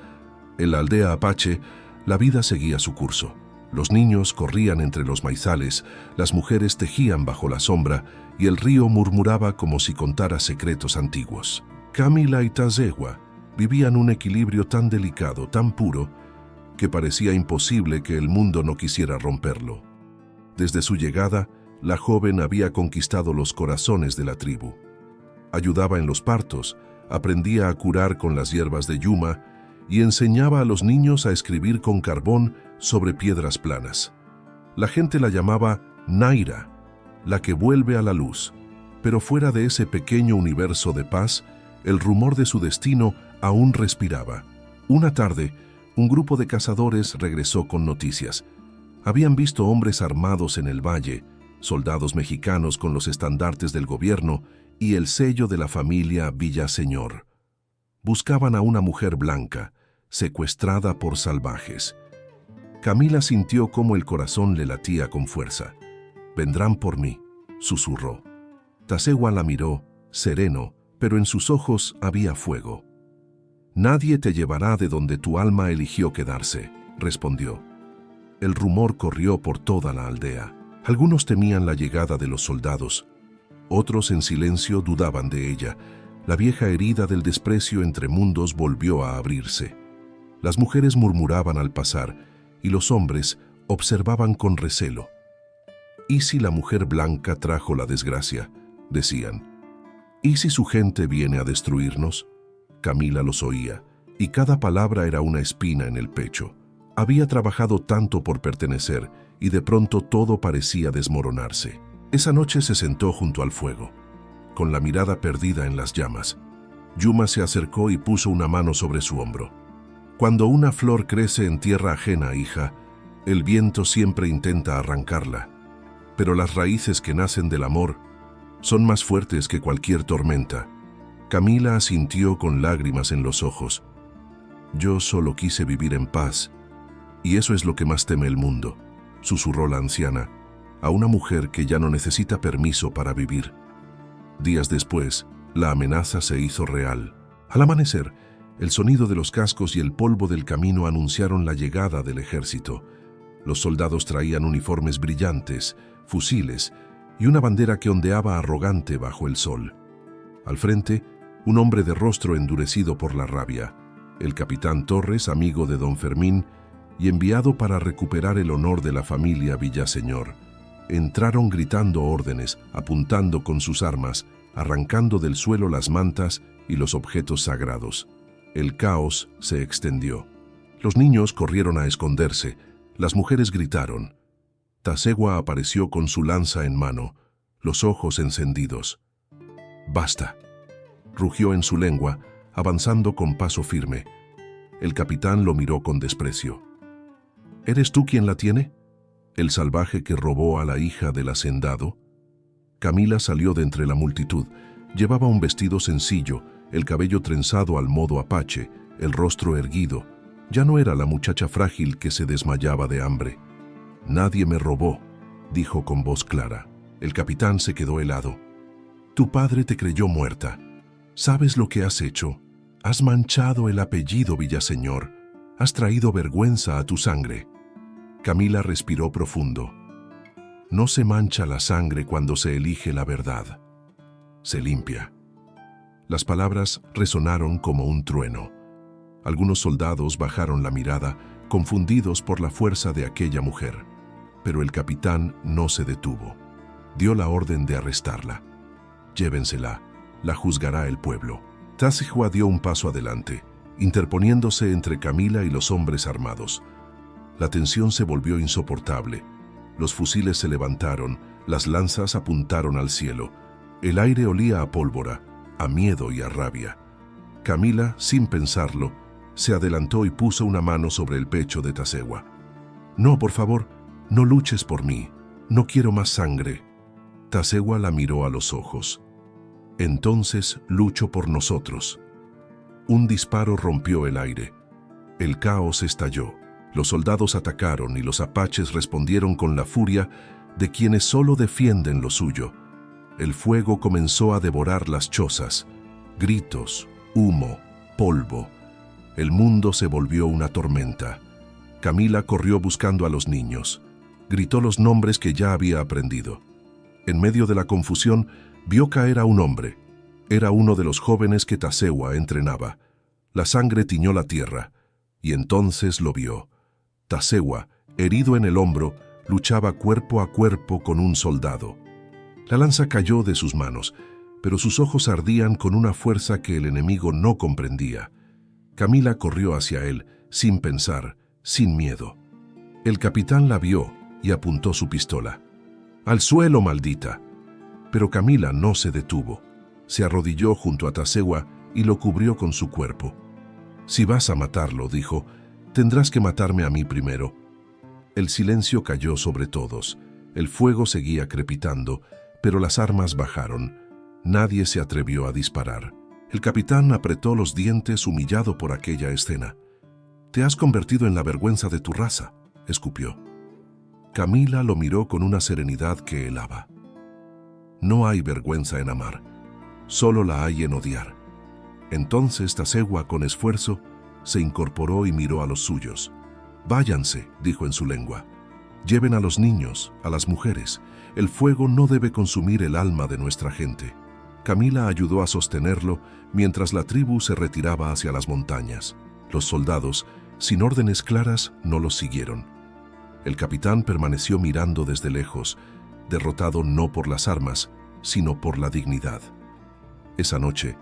En la aldea apache, la vida seguía su curso. Los niños corrían entre los maizales, las mujeres tejían bajo la sombra y el río murmuraba como si contara secretos antiguos. Camila y Tasegwa vivían un equilibrio tan delicado, tan puro, que parecía imposible que el mundo no quisiera romperlo. Desde su llegada, la joven había conquistado los corazones de la tribu. Ayudaba en los partos, aprendía a curar con las hierbas de Yuma y enseñaba a los niños a escribir con carbón sobre piedras planas. La gente la llamaba Naira, la que vuelve a la luz, pero fuera de ese pequeño universo de paz, el rumor de su destino aún respiraba. Una tarde, un grupo de cazadores regresó con noticias. Habían visto hombres armados en el valle, soldados mexicanos con los estandartes del gobierno y el sello de la familia Villaseñor. Buscaban a una mujer blanca, secuestrada por salvajes. Camila sintió cómo el corazón le latía con fuerza. «Vendrán por mí», susurró. Tasegwa la miró, sereno, pero en sus ojos había fuego. «Nadie te llevará de donde tu alma eligió quedarse», respondió. El rumor corrió por toda la aldea. Algunos temían la llegada de los soldados. Otros en silencio dudaban de ella. La vieja herida del desprecio entre mundos volvió a abrirse. Las mujeres murmuraban al pasar y los hombres observaban con recelo. «¿Y si la mujer blanca trajo la desgracia?», decían. «¿Y si su gente viene a destruirnos?». Camila los oía, y cada palabra era una espina en el pecho. Había trabajado tanto por pertenecer, y de pronto todo parecía desmoronarse. Esa noche se sentó junto al fuego, con la mirada perdida en las llamas. Yuma se acercó y puso una mano sobre su hombro. «Cuando una flor crece en tierra ajena, hija, el viento siempre intenta arrancarla. Pero las raíces que nacen del amor Son más fuertes que cualquier tormenta. Camila asintió con lágrimas en los ojos. Yo solo quise vivir en paz, y eso es lo que más teme el mundo, susurró la anciana, a una mujer que ya no necesita permiso para vivir. Días después, la amenaza se hizo real. Al amanecer, el sonido de los cascos y el polvo del camino anunciaron la llegada del ejército. Los soldados traían uniformes brillantes, fusiles y una bandera que ondeaba arrogante bajo el sol. Al frente, un hombre de rostro endurecido por la rabia, el capitán Torres, amigo de don Fermín y enviado para recuperar el honor de la familia Villaseñor. Entraron gritando órdenes, apuntando con sus armas, arrancando del suelo las mantas y los objetos sagrados. El caos se extendió. Los niños corrieron a esconderse, las mujeres gritaron. Tasegua apareció con su lanza en mano, los ojos encendidos. «Basta», rugió en su lengua, avanzando con paso firme. El capitán lo miró con desprecio. «¿Eres tú quien la tiene? ¿El salvaje que robó a la hija del hacendado?» Camila salió de entre la multitud. Llevaba un vestido sencillo, el cabello trenzado al modo apache, el rostro erguido. Ya no era la muchacha frágil que se desmayaba de hambre. «Nadie me robó», dijo con voz clara. El capitán se quedó helado. «Tu padre te creyó muerta. ¿Sabes lo que has hecho? Has manchado el apellido Villaseñor. Has traído vergüenza a tu sangre». Camila respiró profundo. No se mancha la sangre cuando se elige la verdad. Se limpia. Las palabras resonaron como un trueno. Algunos soldados bajaron la mirada, confundidos por la fuerza de aquella mujer. Pero el capitán no se detuvo. Dio la orden de arrestarla. «Llévensela, la juzgará el pueblo». Tasegua dio un paso adelante, interponiéndose entre Camila y los hombres armados. La tensión se volvió insoportable. Los fusiles se levantaron, las lanzas apuntaron al cielo. El aire olía a pólvora, a miedo y a rabia. Camila, sin pensarlo, se adelantó y puso una mano sobre el pecho de Tasegua. «No, por favor, no luches por mí. No quiero más sangre». Tasegua la miró a los ojos. «Entonces lucho por nosotros». Un disparo rompió el aire. El caos estalló. Los soldados atacaron y los apaches respondieron con la furia de quienes solo defienden lo suyo. El fuego comenzó a devorar las chozas. Gritos, humo, polvo. El mundo se volvió una tormenta. Camila corrió buscando a los niños. Gritó los nombres que ya había aprendido. En medio de la confusión, vio caer a un hombre. Era uno de los jóvenes que Tasegua entrenaba. La sangre tiñó la tierra, y entonces lo vio. Tasegua, herido en el hombro, luchaba cuerpo a cuerpo con un soldado. La lanza cayó de sus manos, pero sus ojos ardían con una fuerza que el enemigo no comprendía. Camila corrió hacia él, sin pensar, sin miedo. El capitán la vio y apuntó su pistola. «¡Al suelo, maldita!». Pero Camila no se detuvo. Se arrodilló junto a Tasegua y lo cubrió con su cuerpo. «Si vas a matarlo», dijo, «tendrás que matarme a mí primero». El silencio cayó sobre todos. El fuego seguía crepitando, pero las armas bajaron. Nadie se atrevió a disparar. El capitán apretó los dientes humillado por aquella escena. «Te has convertido en la vergüenza de tu raza», escupió. Camila lo miró con una serenidad que helaba. «No hay vergüenza en amar, solo la hay en odiar». Entonces Tasegua, con esfuerzo, se incorporó y miró a los suyos. «Váyanse», dijo en su lengua. «Lleven a los niños, a las mujeres. El fuego no debe consumir el alma de nuestra gente». Camila ayudó a sostenerlo mientras la tribu se retiraba hacia las montañas. Los soldados, sin órdenes claras, no los siguieron. El capitán permaneció mirando desde lejos, derrotado no por las armas, sino por la dignidad. Esa noche,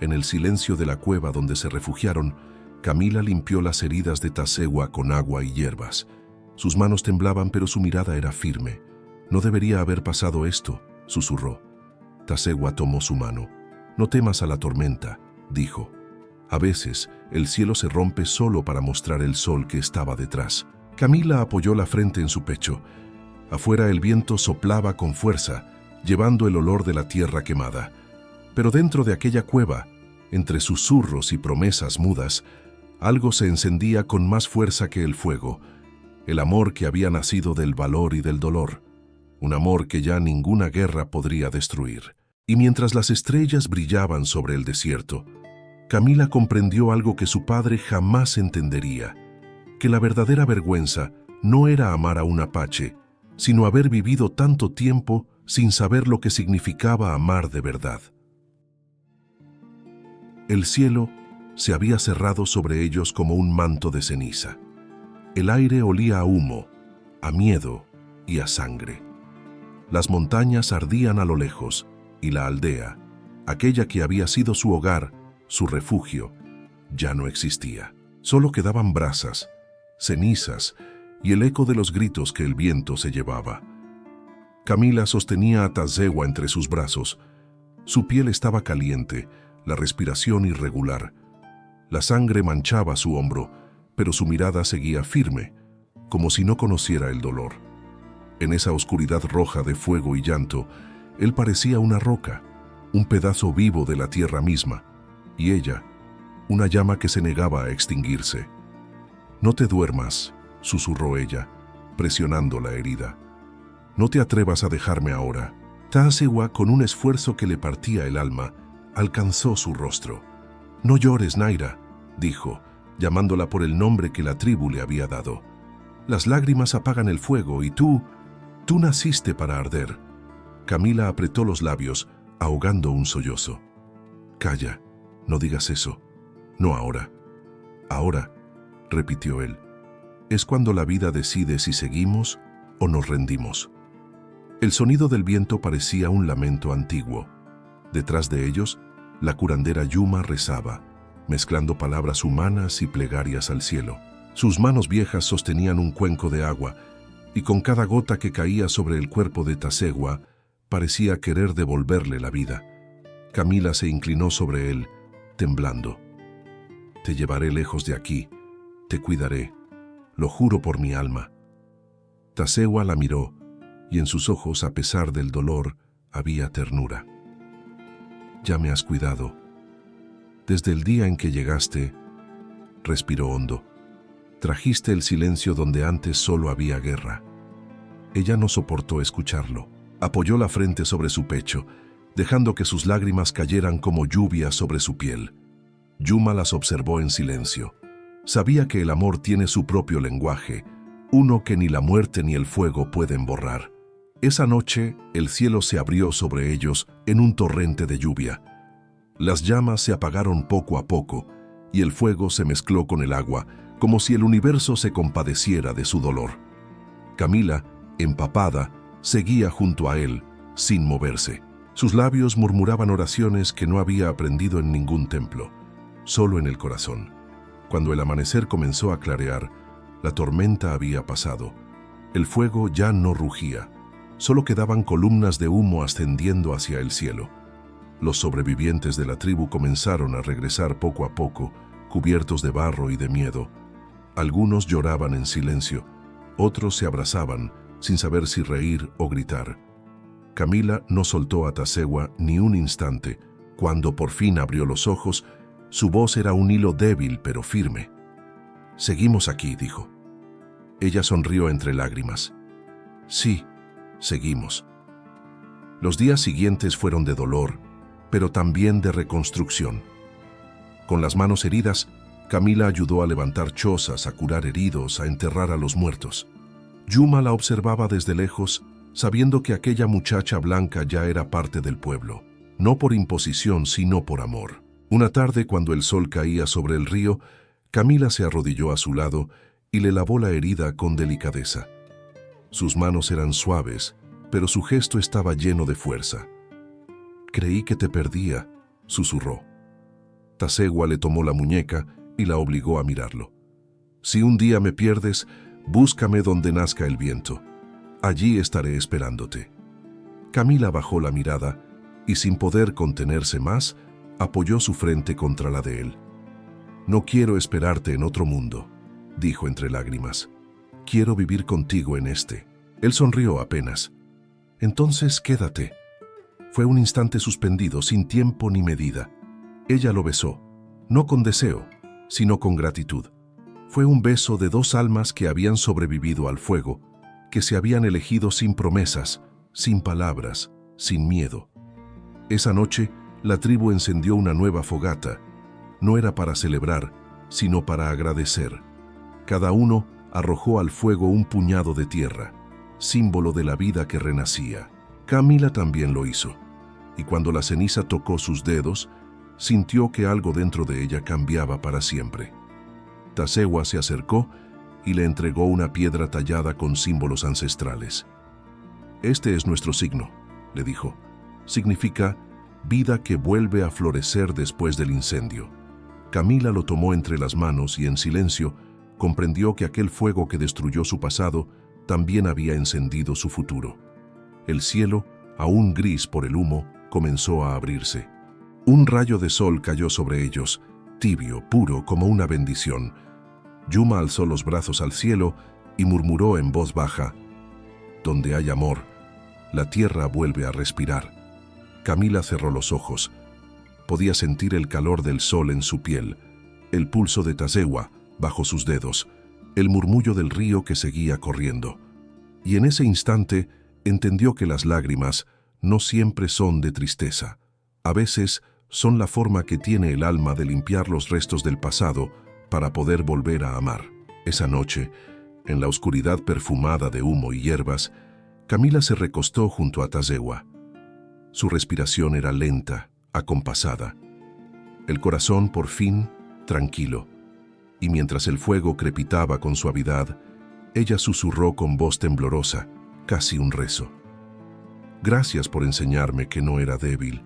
en el silencio de la cueva donde se refugiaron, Camila limpió las heridas de Tasegua con agua y hierbas. Sus manos temblaban, pero su mirada era firme. «No debería haber pasado esto», susurró. Tasegua tomó su mano. «No temas a la tormenta», dijo. «A veces, el cielo se rompe solo para mostrar el sol que estaba detrás». Camila apoyó la frente en su pecho. Afuera el viento soplaba con fuerza, llevando el olor de la tierra quemada. Pero dentro de aquella cueva, entre susurros y promesas mudas, algo se encendía con más fuerza que el fuego, el amor que había nacido del valor y del dolor, un amor que ya ninguna guerra podría destruir. Y mientras las estrellas brillaban sobre el desierto, Camila comprendió algo que su padre jamás entendería, que la verdadera vergüenza no era amar a un apache, sino haber vivido tanto tiempo sin saber lo que significaba amar de verdad. El cielo se había cerrado sobre ellos como un manto de ceniza. El aire olía a humo, a miedo y a sangre. Las montañas ardían a lo lejos y la aldea, aquella que había sido su hogar, su refugio, ya no existía. Solo quedaban brasas, cenizas y el eco de los gritos que el viento se llevaba. Camila sostenía a Tazegua entre sus brazos. Su piel estaba caliente, la respiración irregular. La sangre manchaba su hombro, pero su mirada seguía firme, como si no conociera el dolor. En esa oscuridad roja de fuego y llanto, él parecía una roca, un pedazo vivo de la tierra misma, y ella, una llama que se negaba a extinguirse. «No te duermas», susurró ella, presionando la herida. «No te atrevas a dejarme ahora». Tazegua, con un esfuerzo que le partía el alma, alcanzó su rostro. «No llores, Naira», dijo, llamándola por el nombre que la tribu le había dado. «Las lágrimas apagan el fuego y tú naciste para arder». Camila apretó los labios, ahogando un sollozo. «Calla, no digas eso. No ahora». «Ahora», repitió él, «es cuando la vida decide si seguimos o nos rendimos». El sonido del viento parecía un lamento antiguo. Detrás de ellos, la curandera Yuma rezaba, mezclando palabras humanas y plegarias al cielo. Sus manos viejas sostenían un cuenco de agua, y con cada gota que caía sobre el cuerpo de Tazegua, parecía querer devolverle la vida. Camila se inclinó sobre él, temblando. «Te llevaré lejos de aquí, te cuidaré, lo juro por mi alma». Tazegua la miró, y en sus ojos, a pesar del dolor, había ternura. «Ya me has cuidado. Desde el día en que llegaste», respiró hondo, «trajiste el silencio donde antes solo había guerra». Ella no soportó escucharlo. Apoyó la frente sobre su pecho, dejando que sus lágrimas cayeran como lluvia sobre su piel. Yuma las observó en silencio. Sabía que el amor tiene su propio lenguaje, uno que ni la muerte ni el fuego pueden borrar. Esa noche, el cielo se abrió sobre ellos en un torrente de lluvia. Las llamas se apagaron poco a poco, y el fuego se mezcló con el agua, como si el universo se compadeciera de su dolor. Camila, empapada, seguía junto a él, sin moverse. Sus labios murmuraban oraciones que no había aprendido en ningún templo, solo en el corazón. Cuando el amanecer comenzó a clarear, la tormenta había pasado. El fuego ya no rugía. Solo quedaban columnas de humo ascendiendo hacia el cielo. Los sobrevivientes de la tribu comenzaron a regresar poco a poco, cubiertos de barro y de miedo. Algunos lloraban en silencio, otros se abrazaban, sin saber si reír o gritar. Camila no soltó a Tazegua ni un instante. Cuando por fin abrió los ojos, su voz era un hilo débil pero firme. «Seguimos aquí», dijo. Ella sonrió entre lágrimas. «Sí, seguimos». Los días siguientes fueron de dolor, pero también de reconstrucción. Con las manos heridas, Camila ayudó a levantar chozas, a curar heridos, a enterrar a los muertos. Yuma la observaba desde lejos, sabiendo que aquella muchacha blanca ya era parte del pueblo, no por imposición, sino por amor. Una tarde, cuando el sol caía sobre el río, Camila se arrodilló a su lado y le lavó la herida con delicadeza. Sus manos eran suaves, pero su gesto estaba lleno de fuerza. «Creí que te perdía», susurró. Tazegua le tomó la muñeca y la obligó a mirarlo. «Si un día me pierdes, búscame donde nazca el viento. Allí estaré esperándote». Camila bajó la mirada y, sin poder contenerse más, apoyó su frente contra la de él. «No quiero esperarte en otro mundo», dijo entre lágrimas. «Quiero vivir contigo en este». Él sonrió apenas. «Entonces quédate», Fue un instante suspendido, sin tiempo ni medida. Ella lo besó, no con deseo, sino con gratitud. Fue un beso de dos almas que habían sobrevivido al fuego, que se habían elegido sin promesas, sin palabras, sin miedo. Esa noche, la tribu encendió una nueva fogata. No era para celebrar, sino para agradecer. Cada uno arrojó al fuego un puñado de tierra, símbolo de la vida que renacía. Camila también lo hizo, y cuando la ceniza tocó sus dedos, sintió que algo dentro de ella cambiaba para siempre. Tasewa se acercó y le entregó una piedra tallada con símbolos ancestrales. «Este es nuestro signo», le dijo. «Significa vida que vuelve a florecer después del incendio». Camila lo tomó entre las manos y en silencio comprendió que aquel fuego que destruyó su pasado también había encendido su futuro. El cielo, aún gris por el humo, comenzó a abrirse. Un rayo de sol cayó sobre ellos, tibio, puro, como una bendición. Yuma alzó los brazos al cielo y murmuró en voz baja: «Donde hay amor, la tierra vuelve a respirar». Camila cerró los ojos. Podía sentir el calor del sol en su piel, el pulso de Tasewa bajo sus dedos, el murmullo del río que seguía corriendo. Y en ese instante entendió que las lágrimas no siempre son de tristeza. A veces son la forma que tiene el alma de limpiar los restos del pasado para poder volver a amar. Esa noche, en la oscuridad perfumada de humo y hierbas, Camila se recostó junto a Tasewa. Su respiración era lenta, acompasada. El corazón, por fin, tranquilo. Y mientras el fuego crepitaba con suavidad, ella susurró con voz temblorosa, casi un rezo: «Gracias por enseñarme que no era débil.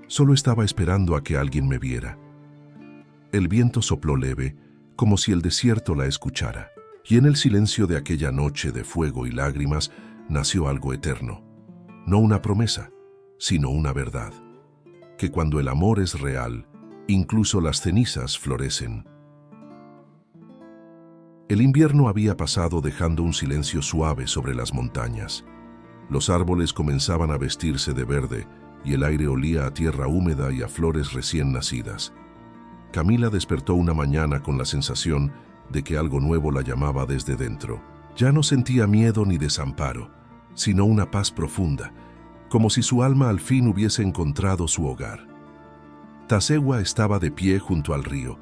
Solo estaba esperando a que alguien me viera». El viento sopló leve, como si el desierto la escuchara. Y en el silencio de aquella noche de fuego y lágrimas nació algo eterno. No una promesa, sino una verdad. Que cuando el amor es real, incluso las cenizas florecen. El invierno había pasado dejando un silencio suave sobre las montañas. Los árboles comenzaban a vestirse de verde y el aire olía a tierra húmeda y a flores recién nacidas. Camila despertó una mañana con la sensación de que algo nuevo la llamaba desde dentro. Ya no sentía miedo ni desamparo, sino una paz profunda, como si su alma al fin hubiese encontrado su hogar. Tasewa estaba de pie junto al río,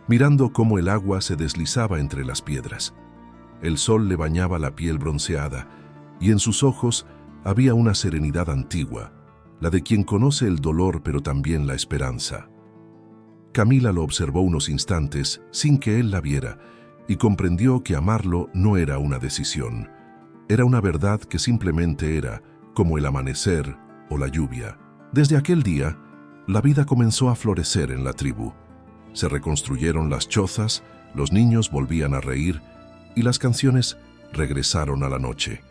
mirando cómo el agua se deslizaba entre las piedras. El sol le bañaba la piel bronceada, y en sus ojos había una serenidad antigua, la de quien conoce el dolor pero también la esperanza. Camila lo observó unos instantes sin que él la viera, y comprendió que amarlo no era una decisión. Era una verdad que simplemente era, como el amanecer o la lluvia. Desde aquel día, la vida comenzó a florecer en la tribu. Se reconstruyeron las chozas, los niños volvían a reír y las canciones regresaron a la noche.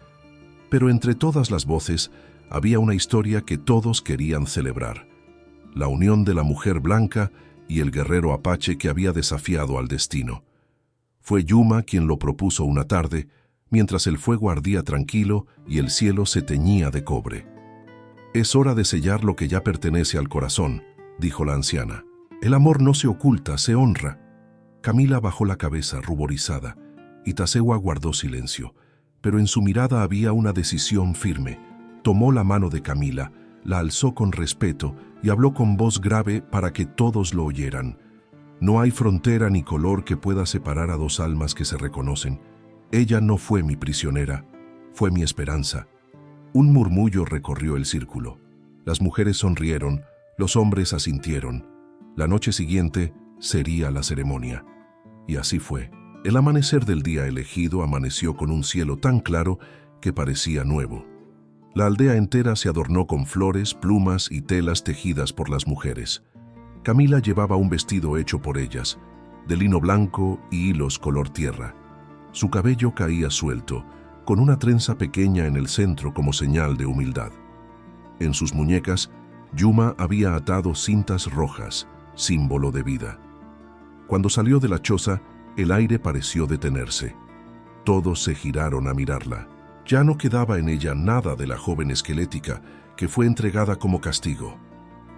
Pero entre todas las voces había una historia que todos querían celebrar: la unión de la mujer blanca y el guerrero apache que había desafiado al destino. Fue Yuma quien lo propuso una tarde, mientras el fuego ardía tranquilo y el cielo se teñía de cobre. «Es hora de sellar lo que ya pertenece al corazón», dijo la anciana. «El amor no se oculta, se honra». Camila bajó la cabeza ruborizada y Tasewa guardó silencio, pero en su mirada había una decisión firme. Tomó la mano de Camila, la alzó con respeto y habló con voz grave para que todos lo oyeran. «No hay frontera ni color que pueda separar a dos almas que se reconocen. Ella no fue mi prisionera, fue mi esperanza». Un murmullo recorrió el círculo. Las mujeres sonrieron, los hombres asintieron. La noche siguiente sería la ceremonia. Y así fue. El amanecer del día elegido amaneció con un cielo tan claro que parecía nuevo. La aldea entera se adornó con flores, plumas y telas tejidas por las mujeres. Camila llevaba un vestido hecho por ellas, de lino blanco y hilos color tierra. Su cabello caía suelto, con una trenza pequeña en el centro como señal de humildad. En sus muñecas, Yuma había atado cintas rojas, símbolo de vida. Cuando salió de la choza, el aire pareció detenerse. Todos se giraron a mirarla. Ya no quedaba en ella nada de la joven esquelética que fue entregada como castigo.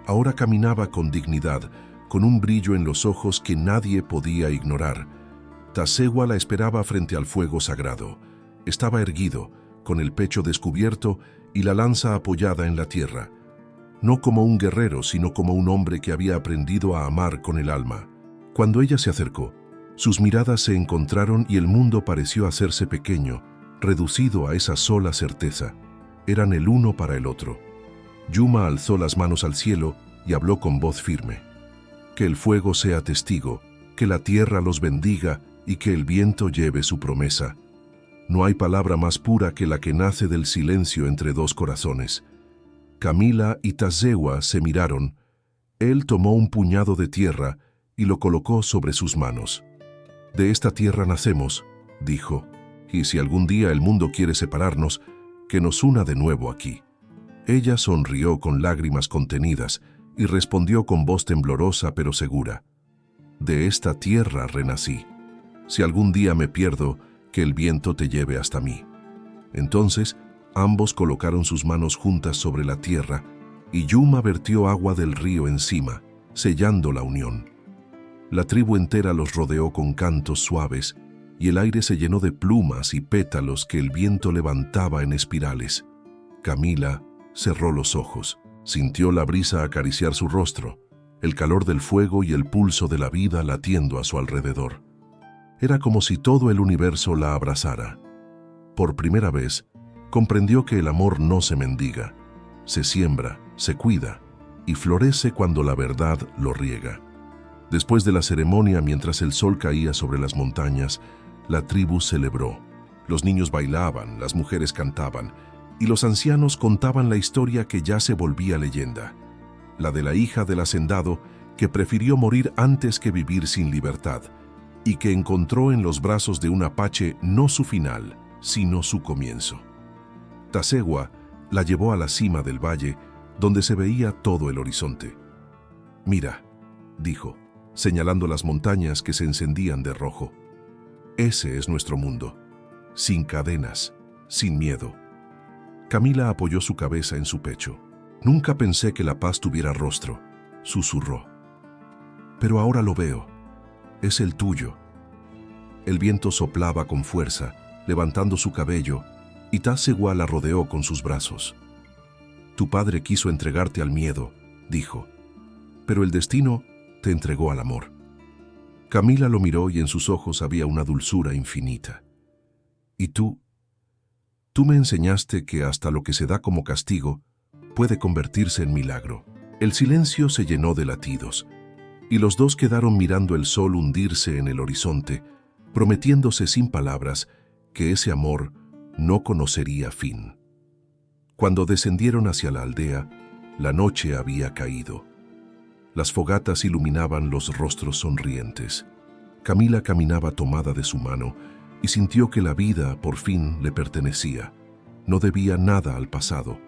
Ahora caminaba con dignidad, con un brillo en los ojos que nadie podía ignorar. Tasegwa la esperaba frente al fuego sagrado. Estaba erguido, con el pecho descubierto y la lanza apoyada en la tierra. No como un guerrero, sino como un hombre que había aprendido a amar con el alma. Cuando ella se acercó, sus miradas se encontraron y el mundo pareció hacerse pequeño, reducido a esa sola certeza. Eran el uno para el otro. Yuma alzó las manos al cielo y habló con voz firme. Que el fuego sea testigo, que la tierra los bendiga y que el viento lleve su promesa. No hay palabra más pura que la que nace del silencio entre dos corazones. Camila y Tasegwa se miraron. Él tomó un puñado de tierra y lo colocó sobre sus manos. De esta tierra nacemos, dijo, y si algún día el mundo quiere separarnos, que nos una de nuevo aquí. Ella sonrió con lágrimas contenidas y respondió con voz temblorosa pero segura. De esta tierra renací. Si algún día me pierdo, que el viento te lleve hasta mí. Entonces, ambos colocaron sus manos juntas sobre la tierra y Yuma vertió agua del río encima, sellando la unión. La tribu entera los rodeó con cantos suaves y el aire se llenó de plumas y pétalos que el viento levantaba en espirales. Camila cerró los ojos, sintió la brisa acariciar su rostro, el calor del fuego y el pulso de la vida latiendo a su alrededor. Era como si todo el universo la abrazara. Por primera vez, comprendió que el amor no se mendiga, se siembra, se cuida y florece cuando la verdad lo riega. Después de la ceremonia, mientras el sol caía sobre las montañas, la tribu celebró. Los niños bailaban, las mujeres cantaban y los ancianos contaban la historia que ya se volvía leyenda, la de la hija del hacendado que prefirió morir antes que vivir sin libertad y que encontró en los brazos de un apache no su final, sino su comienzo. Tasegwa la llevó a la cima del valle, donde se veía todo el horizonte. «Mira», dijo, señalando las montañas que se encendían de rojo. «Ese es nuestro mundo, sin cadenas, sin miedo». Camila apoyó su cabeza en su pecho. «Nunca pensé que la paz tuviera rostro», susurró. «Pero ahora lo veo. Es el tuyo». El viento soplaba con fuerza, levantando su cabello, y Tasegwa la rodeó con sus brazos. «Tu padre quiso entregarte al miedo», dijo, «pero el destino te entregó al amor». Camila lo miró y en sus ojos había una dulzura infinita. «¿Y tú? Tú me enseñaste que hasta lo que se da como castigo puede convertirse en milagro». El silencio se llenó de latidos, y los dos quedaron mirando el sol hundirse en el horizonte, prometiéndose sin palabras que ese amor no conocería fin. Cuando descendieron hacia la aldea, la noche había caído. Las fogatas iluminaban los rostros sonrientes. Camila caminaba tomada de su mano y sintió que la vida por fin le pertenecía. No debía nada al pasado.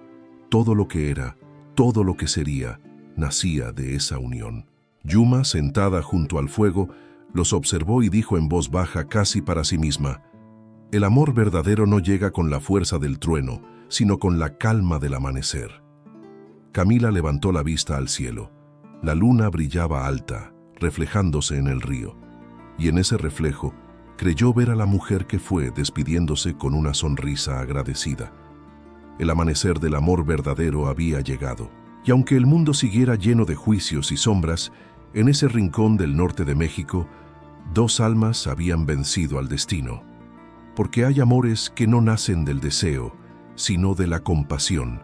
Todo lo que era, todo lo que sería, nacía de esa unión. Yuma, sentada junto al fuego, los observó y dijo en voz baja casi para sí misma: «El amor verdadero no llega con la fuerza del trueno, sino con la calma del amanecer». Camila levantó la vista al cielo. La luna brillaba alta, reflejándose en el río, y en ese reflejo creyó ver a la mujer que fue despidiéndose con una sonrisa agradecida. El amanecer del amor verdadero había llegado, y aunque el mundo siguiera lleno de juicios y sombras, en ese rincón del norte de México, dos almas habían vencido al destino. Porque hay amores que no nacen del deseo, sino de la compasión,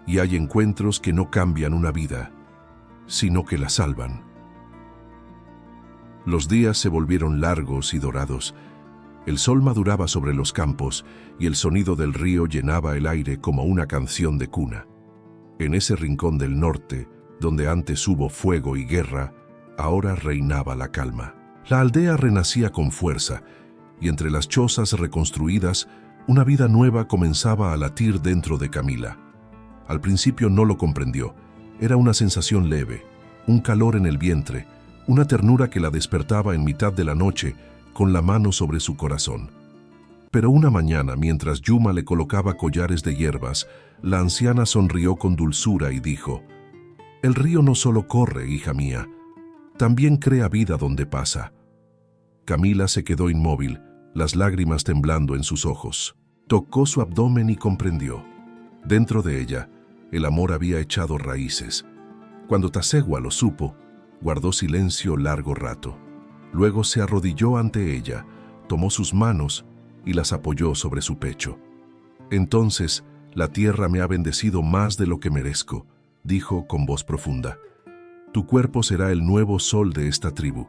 y hay encuentros que no cambian una vida, sino que la salvan. Los días se volvieron largos y dorados. El sol maduraba sobre los campos y el sonido del río llenaba el aire como una canción de cuna. En ese rincón del norte, donde antes hubo fuego y guerra, ahora reinaba la calma. La aldea renacía con fuerza, y entre las chozas reconstruidas, una vida nueva comenzaba a latir dentro de Camila. Al principio no lo comprendió. Era una sensación leve, un calor en el vientre, una ternura que la despertaba en mitad de la noche con la mano sobre su corazón. Pero una mañana, mientras Yuma le colocaba collares de hierbas, la anciana sonrió con dulzura y dijo: «El río no solo corre, hija mía, también crea vida donde pasa». Camila se quedó inmóvil, las lágrimas temblando en sus ojos. Tocó su abdomen y comprendió. Dentro de ella, el amor había echado raíces. Cuando Tasegua lo supo, guardó silencio largo rato. Luego se arrodilló ante ella, tomó sus manos y las apoyó sobre su pecho. «Entonces, la tierra me ha bendecido más de lo que merezco», dijo con voz profunda. «Tu cuerpo será el nuevo sol de esta tribu».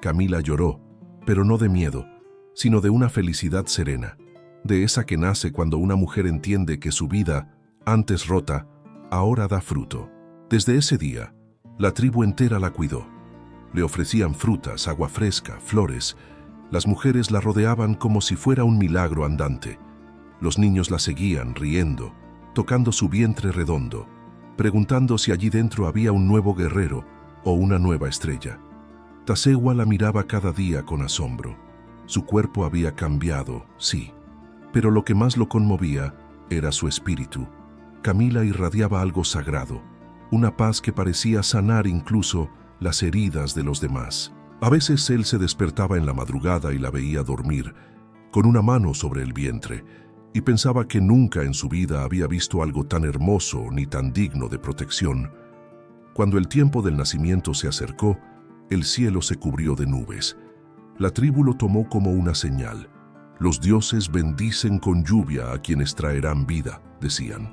Camila lloró, pero no de miedo, sino de una felicidad serena, de esa que nace cuando una mujer entiende que su vida, antes rota, ahora da fruto. Desde ese día, la tribu entera la cuidó. Le ofrecían frutas, agua fresca, flores. Las mujeres la rodeaban como si fuera un milagro andante. Los niños la seguían, riendo, tocando su vientre redondo, preguntando si allí dentro había un nuevo guerrero o una nueva estrella. Tasegua la miraba cada día con asombro. Su cuerpo había cambiado, sí, pero lo que más lo conmovía era su espíritu. Camila irradiaba algo sagrado, una paz que parecía sanar incluso las heridas de los demás. A veces él se despertaba en la madrugada y la veía dormir, con una mano sobre el vientre, y pensaba que nunca en su vida había visto algo tan hermoso ni tan digno de protección. Cuando el tiempo del nacimiento se acercó, el cielo se cubrió de nubes. La tribu lo tomó como una señal. «Los dioses bendicen con lluvia a quienes traerán vida», decían.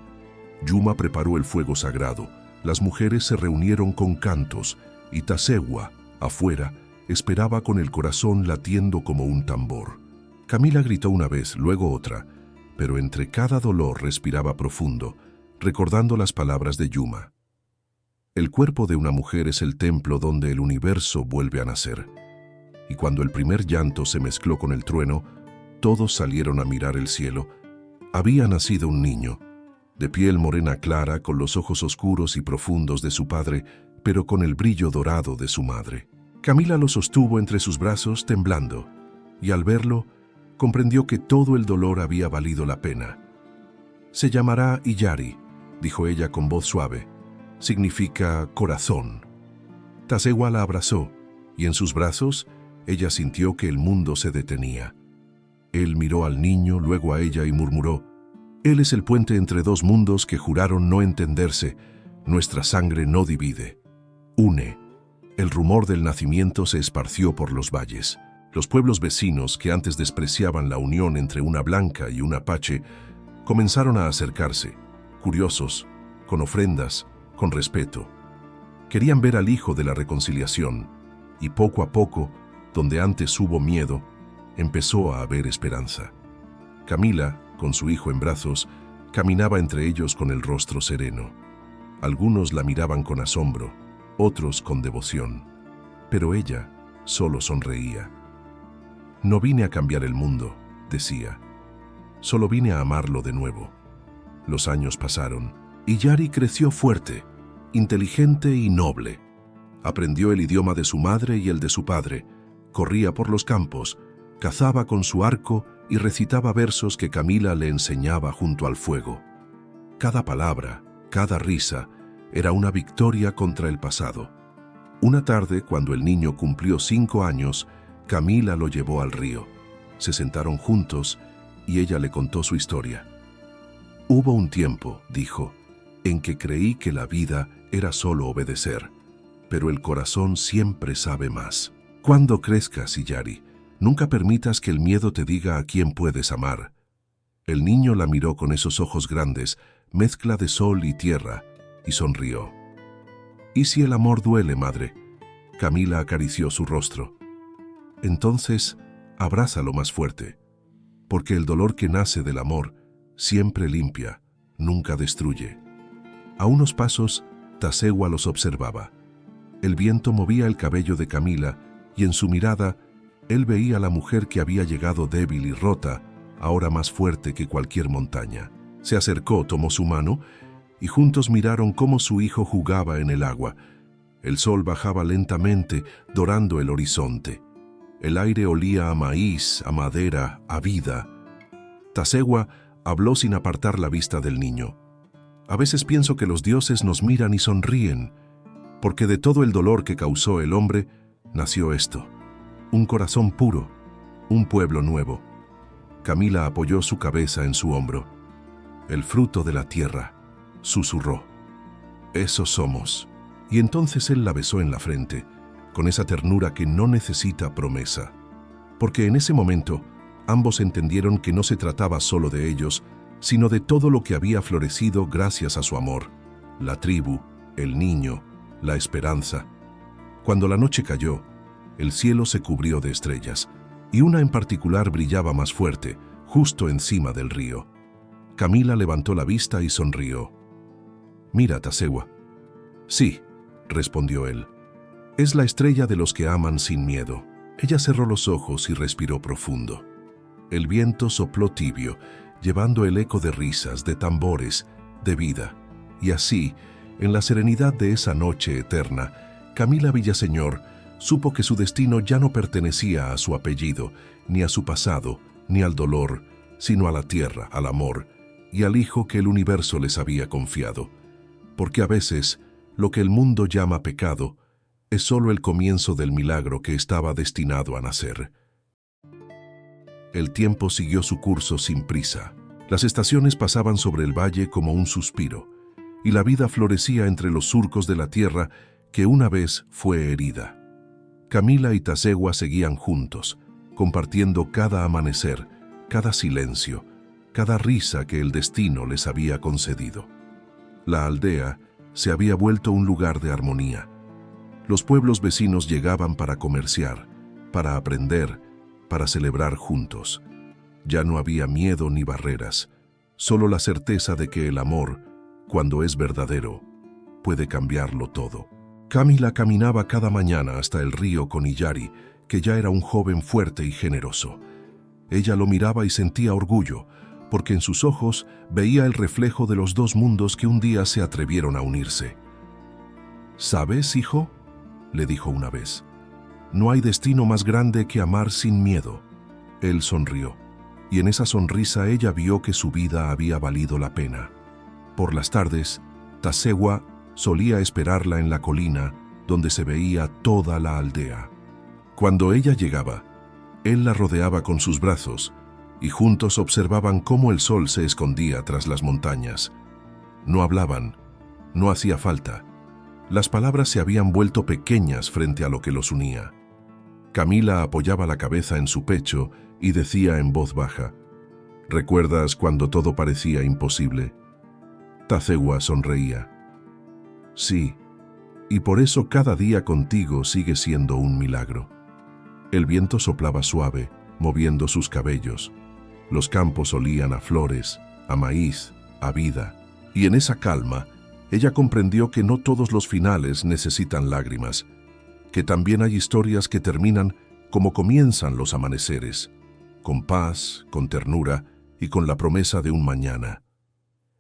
Yuma preparó el fuego sagrado, las mujeres se reunieron con cantos, y Tasegua, afuera, esperaba con el corazón latiendo como un tambor. Camila gritó una vez, luego otra, pero entre cada dolor respiraba profundo, recordando las palabras de Yuma. El cuerpo de una mujer es el templo donde el universo vuelve a nacer. Y cuando el primer llanto se mezcló con el trueno, todos salieron a mirar el cielo. Había nacido un niño, de piel morena clara, con los ojos oscuros y profundos de su padre, pero con el brillo dorado de su madre. Camila lo sostuvo entre sus brazos, temblando, y al verlo, comprendió que todo el dolor había valido la pena. «Se llamará Iyari», dijo ella con voz suave. «Significa corazón». Tasegua la abrazó, y en sus brazos ella sintió que el mundo se detenía. Él miró al niño, luego a ella y murmuró: «Él es el puente entre dos mundos que juraron no entenderse. Nuestra sangre no divide, une». El rumor del nacimiento se esparció por los valles. Los pueblos vecinos, que antes despreciaban la unión entre una blanca y un apache, comenzaron a acercarse, curiosos, con ofrendas, con respeto. Querían ver al hijo de la reconciliación, y poco a poco, donde antes hubo miedo, empezó a haber esperanza. Camila, con su hijo en brazos, caminaba entre ellos con el rostro sereno. Algunos la miraban con asombro, otros con devoción, pero ella solo sonreía. «No vine a cambiar el mundo», decía. «Solo vine a amarlo de nuevo». Los años pasaron, y Yari creció fuerte, inteligente y noble. Aprendió el idioma de su madre y el de su padre, corría por los campos, cazaba con su arco y recitaba versos que Camila le enseñaba junto al fuego. Cada palabra, cada risa, era una victoria contra el pasado. Una tarde, cuando el niño cumplió 5 años, Camila lo llevó al río. Se sentaron juntos y ella le contó su historia. «Hubo un tiempo», dijo, «en que creí que la vida era solo obedecer, pero el corazón siempre sabe más. Cuando crezcas, Iyari, nunca permitas que el miedo te diga a quién puedes amar». El niño la miró con esos ojos grandes, mezcla de sol y tierra, y sonrió. «¿Y si el amor duele, madre?». Camila acarició su rostro. «Entonces, abrázalo más fuerte, porque el dolor que nace del amor siempre limpia, nunca destruye». A unos pasos, Tasegua los observaba. El viento movía el cabello de Camila, y en su mirada, él veía a la mujer que había llegado débil y rota, ahora más fuerte que cualquier montaña. Se acercó, tomó su mano, y juntos miraron cómo su hijo jugaba en el agua. El sol bajaba lentamente, dorando el horizonte. El aire olía a maíz, a madera, a vida. Tasewa habló sin apartar la vista del niño. A veces pienso que los dioses nos miran y sonríen, porque de todo el dolor que causó el hombre, nació esto. Un corazón puro, un pueblo nuevo. Camila apoyó su cabeza en su hombro. El fruto de la tierra, susurró. Eso somos. Y entonces él la besó en la frente, con esa ternura que no necesita promesa. Porque en ese momento, ambos entendieron que no se trataba solo de ellos, sino de todo lo que había florecido gracias a su amor. La tribu, el niño, la esperanza. Cuando la noche cayó, el cielo se cubrió de estrellas, y una en particular brillaba más fuerte, justo encima del río. Camila levantó la vista y sonrió. «Mira, Tasewa». «Sí», respondió él. «Es la estrella de los que aman sin miedo». Ella cerró los ojos y respiró profundo. El viento sopló tibio, llevando el eco de risas, de tambores, de vida. Y así, en la serenidad de esa noche eterna, Camila Villaseñor supo que su destino ya no pertenecía a su apellido, ni a su pasado, ni al dolor, sino a la tierra, al amor, y al hijo que el universo les había confiado. Porque a veces, lo que el mundo llama pecado, es solo el comienzo del milagro que estaba destinado a nacer. El tiempo siguió su curso sin prisa. Las estaciones pasaban sobre el valle como un suspiro, y la vida florecía entre los surcos de la tierra que una vez fue herida. Camila y Tasewa seguían juntos, compartiendo cada amanecer, cada silencio, cada risa que el destino les había concedido. La aldea se había vuelto un lugar de armonía. Los pueblos vecinos llegaban para comerciar, para aprender, para celebrar juntos. Ya no había miedo ni barreras, solo la certeza de que el amor, cuando es verdadero, puede cambiarlo todo. Camila caminaba cada mañana hasta el río con Iyari, que ya era un joven fuerte y generoso. Ella lo miraba y sentía orgullo, porque en sus ojos veía el reflejo de los dos mundos que un día se atrevieron a unirse. «¿Sabes, hijo?», le dijo una vez. «No hay destino más grande que amar sin miedo». Él sonrió, y en esa sonrisa ella vio que su vida había valido la pena. Por las tardes, Tasewa solía esperarla en la colina, donde se veía toda la aldea. Cuando ella llegaba, él la rodeaba con sus brazos, y juntos observaban cómo el sol se escondía tras las montañas. No hablaban, no hacía falta. Las palabras se habían vuelto pequeñas frente a lo que los unía. Camila apoyaba la cabeza en su pecho y decía en voz baja: «¿Recuerdas cuando todo parecía imposible?». Tasewa sonreía. «Sí, y por eso cada día contigo sigue siendo un milagro». El viento soplaba suave, moviendo sus cabellos. Los campos olían a flores, a maíz, a vida. Y en esa calma, ella comprendió que no todos los finales necesitan lágrimas, que también hay historias que terminan como comienzan los amaneceres, con paz, con ternura y con la promesa de un mañana.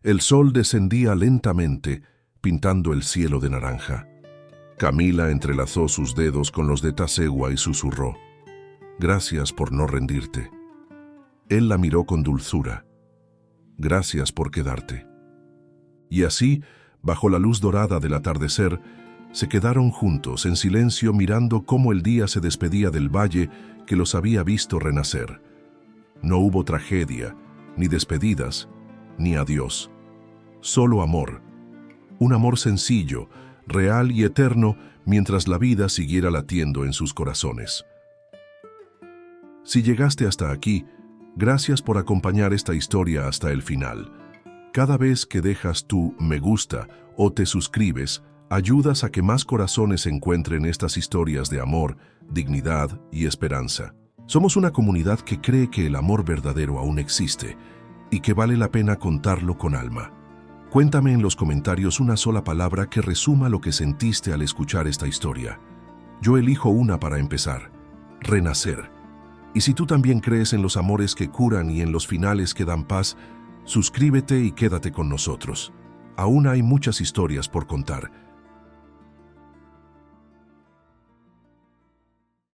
El sol descendía lentamente, pintando el cielo de naranja. Camila entrelazó sus dedos con los de Tasewa y susurró: «Gracias por no rendirte». Él la miró con dulzura. «Gracias por quedarte». Y así, bajo la luz dorada del atardecer, se quedaron juntos en silencio mirando cómo el día se despedía del valle que los había visto renacer. No hubo tragedia, ni despedidas, ni adiós. Solo amor. Un amor sencillo, real y eterno, mientras la vida siguiera latiendo en sus corazones. Si llegaste hasta aquí, gracias por acompañar esta historia hasta el final. Cada vez que dejas tu me gusta o te suscribes, ayudas a que más corazones encuentren estas historias de amor, dignidad y esperanza. Somos una comunidad que cree que el amor verdadero aún existe y que vale la pena contarlo con alma. Cuéntame en los comentarios una sola palabra que resuma lo que sentiste al escuchar esta historia. Yo elijo una para empezar: renacer. Y si tú también crees en los amores que curan y en los finales que dan paz, suscríbete y quédate con nosotros. Aún hay muchas historias por contar.